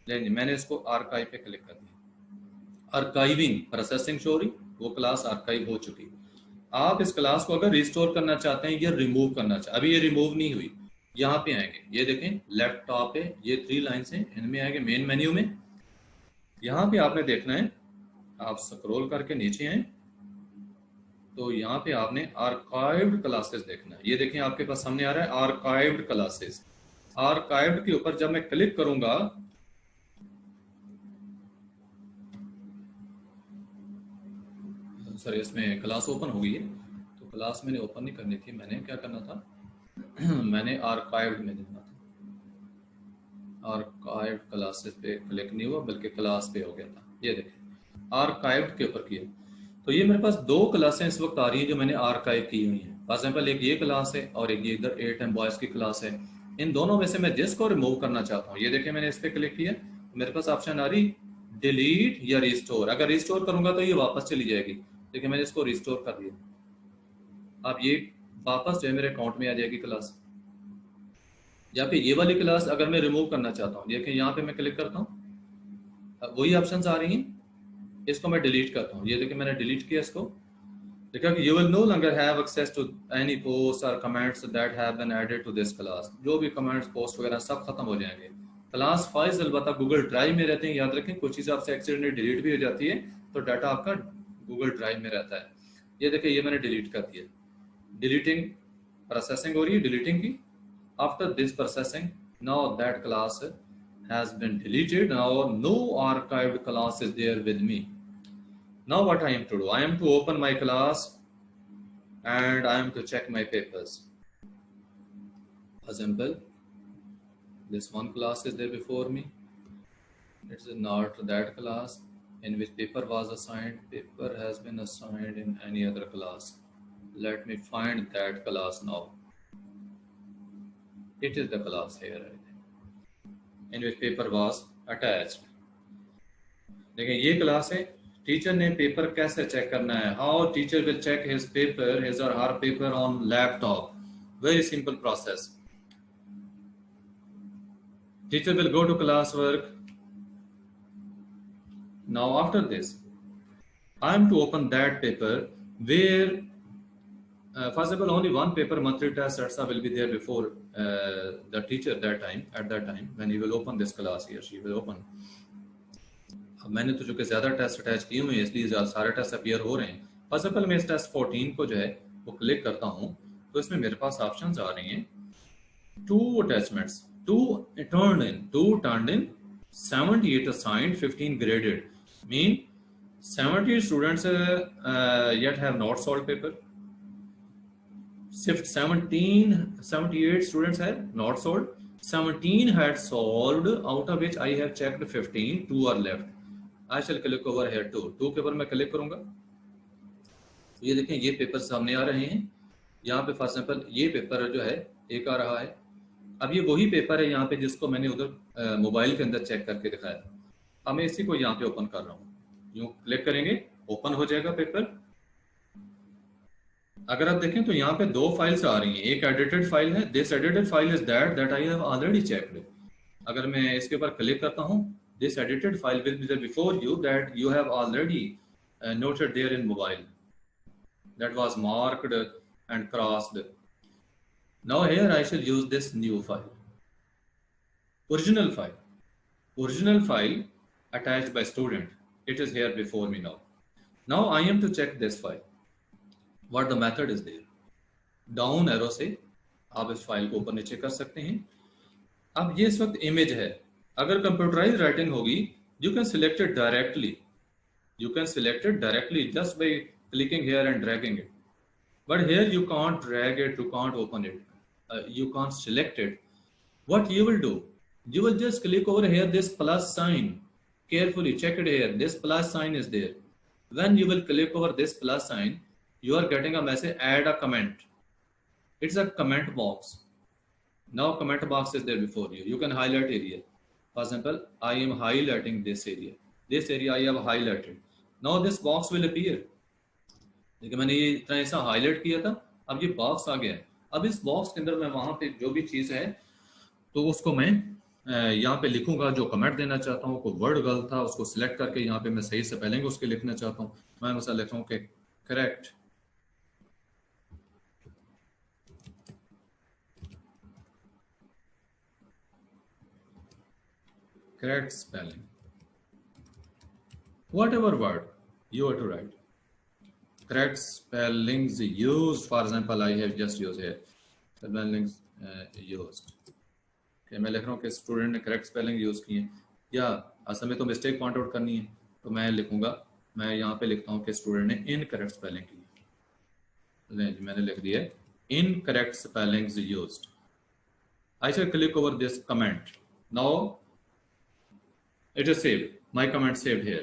लेकिन मैंने इसको आर्काइव पे क्लिक कर दिया, आर्काइविंग प्रोसेसिंग शो रही, वो क्लास आर्काइव हो चुकी। आप इस क्लास को अगर रिस्टोर करना चाहते हैं या रिमूव करना चाहते, अभी ये रिमूव नहीं हुई, यहाँ पे आएंगे, ये देखें लैपटॉप है, ये 3 लाइन्स हैं, इनमें आएंगे मेन मेन्यू में। यहाँ पे आपने देखना है, आप स्क्रॉल करके नीचे आए तो यहाँ पे आपने आर्काइव्ड क्लासेस देखना है। ये देखें आपके पास सामने आ रहा है आर्काइव्ड क्लासेस। आर्काइव्ड के ऊपर जब मैं क्लिक करूंगा, सर इसमें क्लास ओपन हो गई है, तो क्लास मैंने ओपन नहीं करनी थी, मैंने क्या करना था मैंने आर्काइव्ड में देना था। आर्काइव्ड क्लासेस पे क्लिक नहीं हुआ बल्कि क्लास पे हो गया था। ये देखें आर्काइव्ड के ऊपर किया, तो ये मेरे पास 2 क्लासें इस वक्त आ रही है जो मैंने आर्काइव की हुई हैं। फॉर एग्जाम्पल एक ये क्लास है और एक ये इधर 8 एंड बॉयज की क्लास है। इन दोनों में से मैं जिसको रिमूव करना चाहता हूँ, ये देखें मैंने इस पर क्लिक किया, मेरे पास ऑप्शन आ रही डिलीट या रिस्टोर। अगर रिस्टोर करूंगा तो ये वापस चली जाएगी, लेकिन मैंने इसको रिस्टोर कर दिया। अब ये वापस जो है मेरे अकाउंट में आ जाएगी क्लास। या फिर ये वाली क्लास अगर मैं रिमूव करना चाहता हूँ, देखिए यहाँ पे मैं क्लिक करता हूँ, वही ऑप्शंस आ रही हैं, इसको मैं डिलीट करता हूँ। ये देखिए मैंने डिलीट किया इसको, देखा कि you will no longer have access to any posts or comments that have been added to this class। जो भी कमेंट्स पोस्ट वगैरह सब खत्म हो जाएंगे। क्लास फाइल्स अलबत्ता गूगल ड्राइव में रहते हैं, याद रखें, कुछ चीज़ आपसे एक्सीडेंटली डिलीट भी हो जाती है तो डाटा आपका गूगल ड्राइव में रहता है। ये देखिए ये मैंने डिलीट कर दिया, डिलीटिंग प्रोसेसिंग हो रही है डिलीटिंग की। After this processing now that class has been deleted, now no archived class is there with me. Now what I am to do? I am to open my class and I am to check my papers. For example, this one class is there before me. It's not that class in which paper was assigned. Paper has been assigned in any other class. Let me find that class now. It is the class here in which paper was attached. देखिए ये class है, teacher ने paper कैसे check करना है, how teacher will check his paper, his और her paper on laptop. Very simple process. Teacher will go to class work. Now after this I am to open that paper where for example only one paper monthly test etc will be there before the teacher at that time when he will open this class, he or she will open। मैंने तो जो कि ज़्यादा test attach किए हुए हैं इसलिए सारे टेस्ट अपीयर हो रहे हैं। फर्स्ट ऑफ ऑल मैं इस टेस्ट 14 को जो है वो क्लिक करता हूँ तो इसमें मेरे पास ऑप्शंस आ रही हैं, 2 attachments, 2 turned in, 78 assigned, 15 graded। Mean 78 students yet have not solved paper, सिर्फ 78 students have not solved, 17 had solved, out of which I have checked 15, 2 are left। I shall click over here 2 के ऊपर मैं click करूंगा, ये देखें ये paper सामने आ रहे हैं। यहाँ पे फॉर एग्जाम्पल ये पेपर जो है एक आ रहा है। अब ये वही पेपर है यहाँ पे जिसको मैंने उधर मोबाइल के अंदर चेक करके दिखाया। अब मैं इसी को यहाँ पे ओपन कर रहा हूँ, यूँ क्लिक करेंगे ओपन हो जाएगा पेपर। अगर आप देखें तो यहाँ पे दो फाइल्स आ रही हैं, एक एडिटेड फाइल है, this edited file is that I have already checked. अगर मैं इसके ऊपर क्लिक करता हूँ, this edited file will be there before you that you have already noted there in mobile, that was marked and crossed. Now here I shall use this new file, original file, original file attached by student. It is here before me now. Now I am to check this file. What the method is there? Down arrow से आप इस file को ऊपर नीचे कर सकते हैं। अब ये इस वक्त इमेज है, अगर कंप्यूटराइज राइटिंग होगी, you can select it directly. You can select it directly just by clicking here and dragging it. But here you can't drag it, you can't open it, you can't select it. What you will do, you will just click over here this plus sign. Carefully check it here, this plus sign is there. When you will click over this plus sign, you are getting a message, add a comment. It's a comment box. Now comment box is there before you. You can highlight area. For example, I am highlighting this area. This area I have highlighted. Now this box will appear. देखिए मैंने ये इतना ऐसा highlight किया था, अब ये box आ गया है। अब इस बॉक्स के अंदर मैं वहां पे जो भी चीज है तो उसको मैं यहाँ पे लिखूंगा, जो कमेंट देना चाहता हूँ, कोई वर्ड गलत था उसको सिलेक्ट करके यहाँ पे मैं सही से पहले उसके लिखना चाहता हूँ। मैं मसला लिख रहा हूँ कि correct correct spelling, whatever word you are to write, correct spellings used. For example, I have just used here spellings used. Okay, मैं लिख रहा हूँ कि स्टूडेंट ने करेक्ट स्पेलिंग यूज की है, या असल में तो मिस्टेक पॉइंट आउट करनी है, तो मैं लिखूंगा, मैं यहाँ पे लिखता हूँ कि स्टूडेंट ने इनकरेक्ट स्पेलिंग की है। मैंने लिख दिया incorrect spellings used. I shall click over this comment. Now it is saved, my comment saved here.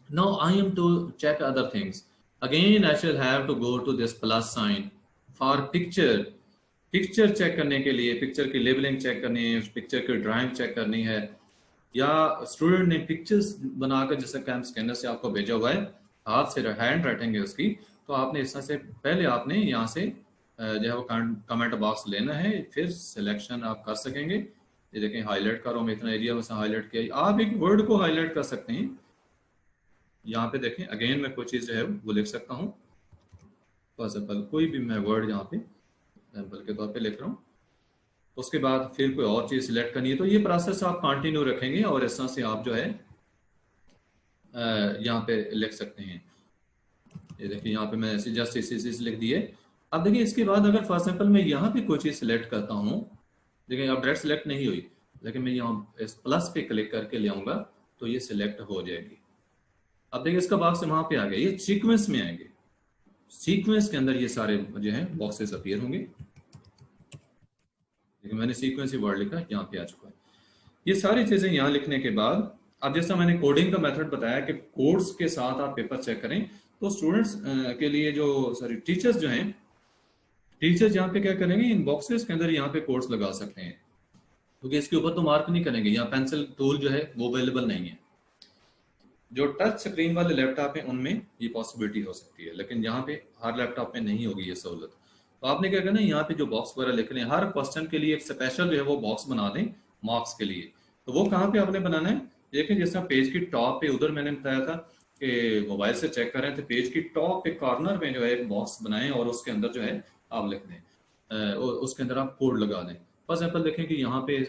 Now I am to check other things. Again I shall have to go to this plus sign for picture. Picture check करने के लिए, picture की labelling check करनी है, picture की drawing check करनी है, या स्टूडेंट ने पिक्चर्स बनाकर जैसे कैम स्कैनर से आपको भेजा हुआ है, हाथ से हैंड राइटिंग है उसकी, तो आपने इस तरह से पहले आपने यहाँ से जो है वो कमेंट बॉक्स लेना है, फिर सिलेक्शन आप कर सकेंगे। ये देखें हाईलाइट कर रहा हूँ, इतना एरिया वैसे हाईलाइट किया। आप एक वर्ड को हाईलाइट कर सकते हैं, यहाँ पे देखें अगेन मैं कोई चीज़ जो है वो लिख सकता हूँ। फॉर एग्जाम्पल कोई भी मैं वर्ड यहाँ पे एग्जाम्पल के तौर पे लिख रहा हूँ, उसके बाद फिर कोई और चीज़ सिलेक्ट करनी है, तो ये प्रोसेस आप कंटिन्यू रखेंगे और इस तरह से आप जो है यहाँ पे लिख सकते हैं। ये देखिए यहाँ पे मैं ऐसे जस्ट इसी चीज़ लिख दिए। अब देखिए इसके बाद अगर फॉर एग्जाम्पल मैं यहाँ पे कोई चीज़ सिलेक्ट करता हूँ, देखिए अब डायरेक्ट सिलेक्ट नहीं हुई, लेकिन मैं यहाँ इस प्लस पे क्लिक करके ले आऊँगा तो ये सिलेक्ट हो जाएगी। अब देखिए इसका बॉक्स वहाँ पे आ गया, ये सीक्वेंस में आएंगे, सीक्वेंस के अंदर ये सारे जो है बॉक्सेस अपीयर होंगे। देखिए मैंने सीक्वेंस ही वर्ड लिखा, यहाँ पे आ चुका है। ये सारी चीजें यहाँ लिखने के बाद अब जैसा मैंने कोडिंग का मेथड बताया कि कोड्स के साथ आप पेपर चेक करें, तो स्टूडेंट्स के लिए जो सॉरी टीचर्स जो हैं, टीचर्स यहाँ पे क्या करेंगे, इन बॉक्सेस के अंदर यहाँ पे कोड्स लगा सकते हैं, क्योंकि इसके ऊपर तो मार्क नहीं करेंगे। यहाँ पेंसिल टूल जो है वो अवेलेबल नहीं है। जो टच स्क्रीन वाले लैपटॉप है उनमें ये पॉसिबिलिटी हो सकती है, लेकिन यहाँ पे हर लैपटॉप में नहीं होगी ये सहूलत। तो आपने क्या करना है, यहाँ पे जो बॉक्स वगैरह लिख रहे हैं, हर क्वेश्चन के लिए एक स्पेशल जो है वो बॉक्स बना दें मार्क्स के लिए। तो वो कहाँ पे आपने बनाना है, देखिए जैसा पेज की टॉप पे, उधर मैंने बताया था कि मोबाइल से चेक कर रहे हैं, तो पेज की टॉप पे कॉर्नर में जो है एक बॉक्स बनाएं और उसके अंदर जो है आप लिख दें, उसके अंदर आप कोड लगा दें। फॉर एग्जाम्पल देखें कि यहाँ पे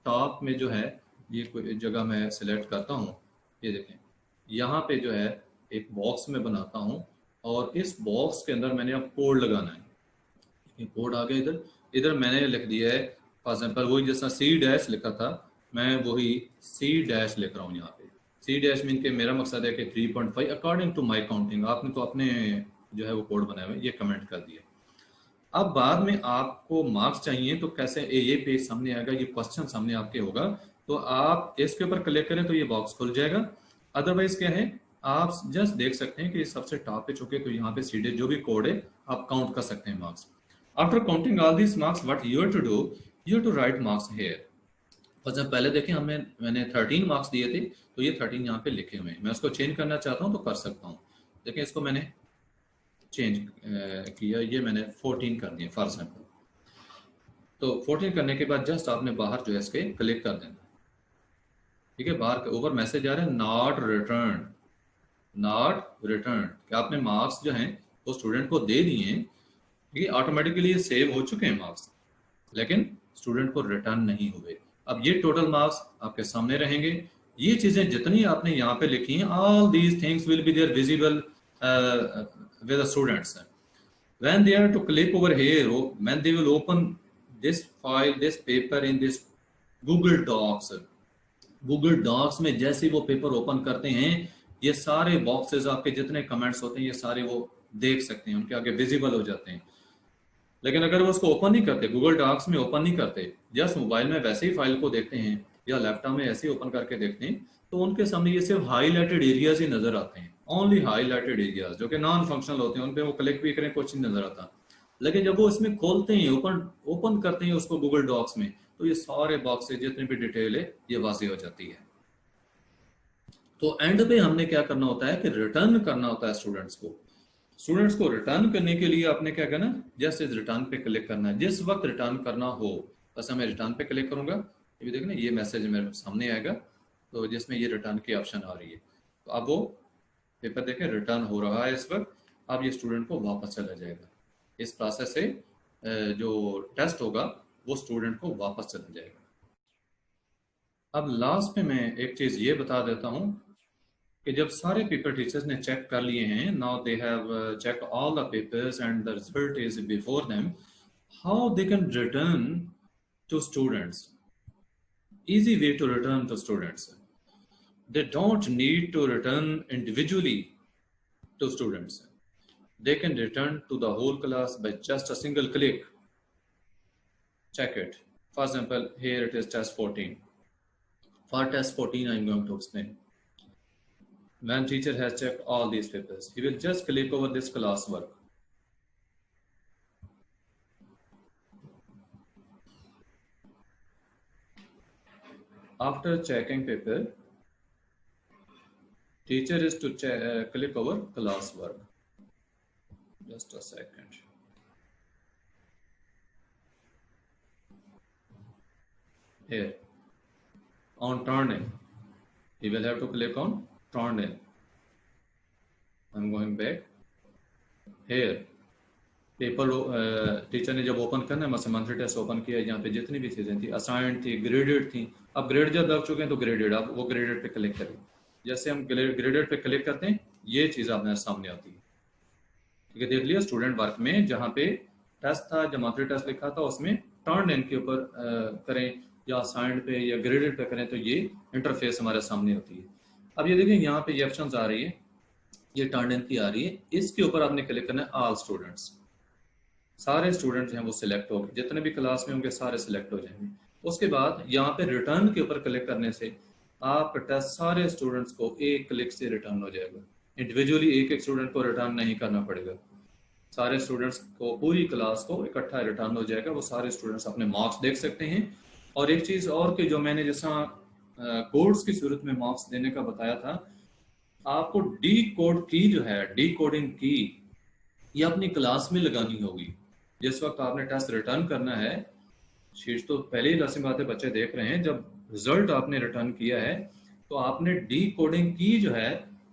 टॉप में जो है ये कोई जगह मैं सिलेक्ट करता हूँ, ये देखें यहाँ पे जो है एक बॉक्स में बनाता हूँ और इस बॉक्स के अंदर मैंने अब कोड लगाना है। कोड आ गया, इधर मैंने लिख दिया है फॉर एग्जाम्पल वही जैसा C- लिखा था, मैं वही C- लिख रहा हूँ यहाँ पे। C- मीन के मेरा मकसद है कि 3.5 अकॉर्डिंग टू माई काउंटिंग। आपने तो अपने जो है वो कोड बनाए हुए, ये कमेंट कर दिया। अब बाद में आपको मार्क्स चाहिए तो कैसे, ये पेज सामने आएगा, ये क्वेश्चन सामने आपके होगा, तो आप इसके ऊपर क्लिक करें तो ये बॉक्स खुल जाएगा। अदरवाइज क्या है, आप जस्ट देख सकते हैं कि सबसे टॉप पे चुके, तो यहाँ पे सीधे जो भी कोड है आप काउंट कर सकते हैं marks. After counting all this marks what you have to do, you have to write marks here. और जब पहले देखें मैंने 13 मार्क्स दिए थे, तो ये 13 यहाँ पे लिखे हुए हैं। मैं उसको चेंज करना चाहता हूँ तो कर सकता हूँ। देखिए इसको मैंने चेंज किया, ये मैंने 14 कर दिया फॉर एग्जाम्पल। तो 14 करने के बाद जस्ट आपने बाहर जो है इसके क्लिक कर देना, ठीक है। बाहर के ऊपर मैसेज आ रहा है नॉट रिटर्न, नॉट रिटर्न, कि आपने मार्क्स जो हैं वो स्टूडेंट को दे दिए हैं, ये ऑटोमेटिकली सेव हो चुके हैं मार्क्स, लेकिन स्टूडेंट को रिटर्न नहीं हुए। अब ये टोटल मार्क्स आपके सामने रहेंगे। ये चीजें जितनी आपने यहाँ पे लिखी हैं, all these things will be there visible with the students when they are to click over here, when they will open this file, this paper in this Google Docs, Google Docs में जैसे वो paper open करते हैं, ये सारे boxes आपके जितने comments होते हैं ये सारे वो देख सकते हैं, उनके आगे विजिबल हो जाते हैं। लेकिन अगर वो उसको ओपन नहीं करते, गूगल डॉक्स में ओपन नहीं करते, जस्ट मोबाइल में वैसे ही फाइल को देखते हैं या लैपटॉप में ऐसे ही ओपन करके देखते हैं, तो उनके सामने ये सिर्फ हाईलाइटेड एरियाज ही नजर आते हैं, ओनली हाईलाइटेड एरियाज जो कि नॉन फंक्शनल होते हैं, उन पे वो क्लिक भी करें कुछ नहीं नजर आता। लेकिन जब वो इसमें खोलते हैं, ओपन करते हैं उसको गूगल डॉक्स में, तो ये सारे बॉक्सेस जितनी भी डिटेल है ये वाज़ेह हो जाती है। तो एंड पे हमने क्या करना होता है कि रिटर्न करना होता है स्टूडेंट्स को। स्टूडेंट्स को रिटर्न करने के लिए आपने क्या करना, जस्ट इस रिटर्न पे क्लिक करना है, जिस वक्त रिटर्न करना हो। बस मैं रिटर्न पे क्लिक करूंगा, ये भी देखना ये मैसेज मेरे सामने आएगा, तो जिसमें ये रिटर्न की ऑप्शन आ रही है। तो अब वो पेपर देखें रिटर्न हो रहा है इस वक्त, अब ये स्टूडेंट को वापस चला जाएगा। इस प्रोसेस से जो टेस्ट होगा वो स्टूडेंट को वापस चला जाएगा। अब लास्ट में मैं एक चीज ये बता देता हूँ कि जब सारे पेपर टीचर्स ने चेक कर लिए हैं, now they have checked all the papers and the result is before them, how they can return to students, easy way to return to students. They don't need to return individually to students. They can return to the whole class by just a single click. Check it. For example, here it is test 14. For test 14, I'm going to explain. When teacher has checked all these papers, he will just click over this classwork. After checking paper, teacher is to click over classwork. Just a second. Here, on turn in, he will have to click on turn in. I'm going back. Here, paper teacher ने जब open करना है, मतलब monthly test open किया, यहाँ पे जितनी भी चीज़ें थी असाइंड थी, ग्रेडेड थी, अब ग्रेड जब दब चुके हैं तो ग्रेडेड, अब वो ग्रेडेड पे क्लिक करें। जैसे हम ग्रेडेड पे क्लिक करते हैं ये चीज़ आपने सामने आती है, ठीक है। देख लिया स्टूडेंट वर्क में जहाँ पे टेस्ट था, जब मंथली टेस्ट लिखा था उसमें टर्न इन के ऊपर करें या असाइंड पे या ग्रेडेड पे करें, तो ये इंटरफेस हमारे सामने होती है। अब ये देखें यहाँ पे ये ऑप्शन आ रही है, ये टर्न इन की आ रही है, इसके ऊपर आपने क्लिक करना है ऑल स्टूडेंट्स, सारे स्टूडेंट जो हैं वो सिलेक्ट होंगे, जितने भी क्लास में होंगे सारे सिलेक्ट हो जाएंगे। उसके बाद यहाँ पे रिटर्न के ऊपर क्लिक करने से आपका टेस्ट सारे स्टूडेंट्स को एक क्लिक से रिटर्न हो जाएगा, इंडिविजुअली एक एक स्टूडेंट को रिटर्न नहीं करना पड़ेगा, सारे स्टूडेंट्स को पूरी क्लास को इकट्ठा रिटर्न हो जाएगा, वो सारे स्टूडेंट्स अपने मार्क्स देख सकते हैं। और एक चीज और कि जो मैंने जैसा कोड्स की सूरत में मार्क्स देने का बताया था, आपको डी कोड की जो है, डी कोडिंग की, ये अपनी क्लास में लगानी होगी। जिस वक्त आपने टेस्ट रिटर्न करना है, शीट तो पहले ही लाजिम बात है बच्चे देख रहे हैं, जब रिजल्ट आपने रिटर्न किया है तो आपने डी कोडिंग की जो है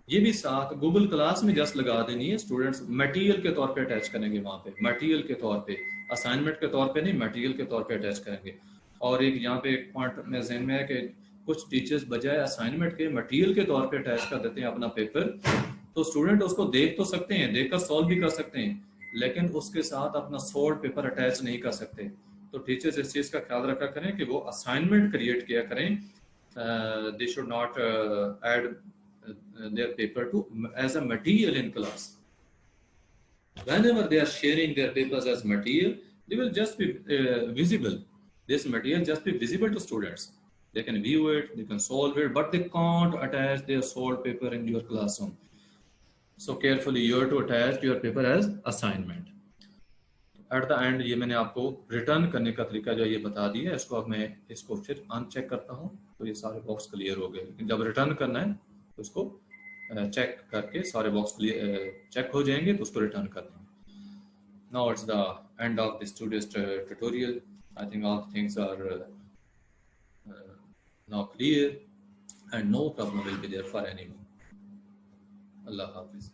ये भी साथ गूगल क्लास में जस्ट लगा देनी है। स्टूडेंट्स मटेरियल के तौर पे अटैच करेंगे, वहां पे मटेरियल के तौर पे, असाइनमेंट के तौर पे नहीं, मटेरियल के तौर पे अटैच करेंगे। और एक यहाँ पे एक पॉइंट में ज़हन में है कि कुछ टीचर्स बजाय असाइनमेंट के मटेरियल के तौर पे अटैच कर देते हैं अपना पेपर, तो स्टूडेंट उसको देख तो सकते हैं, देखकर सॉल्व भी कर सकते हैं, लेकिन उसके साथ अपना सोल्ड पेपर अटैच नहीं कर सकते। तो टीचर्स इस चीज़ का ख्याल रखा करें कि वो असाइनमेंट क्रिएट किया करें, they should not add their paper to as a material in class. Whenever they are sharing their papers as material, they will just be visible. This material just be visible to students. They can view it, they can solve it, but they can't attach their solved paper in your classroom. So carefully you have to attach your paper as assignment. At the end, ये मैंने आपको return करने का तरीका जो ये बता दिया है, इसको अब मैं इसको फिर अनचेक करता हूँ, तो ये सारे बॉक्स क्लियर हो गए। लेकिन जब रिटर्न करना है तो उसको चेक करके सारे बॉक्स चेक हो जाएंगे तो उसको रिटर्न कर देंगे. Now it's the end of this today's tutorial. I think all the things are now clear and no problem will be there for anyone. Allah Hafiz.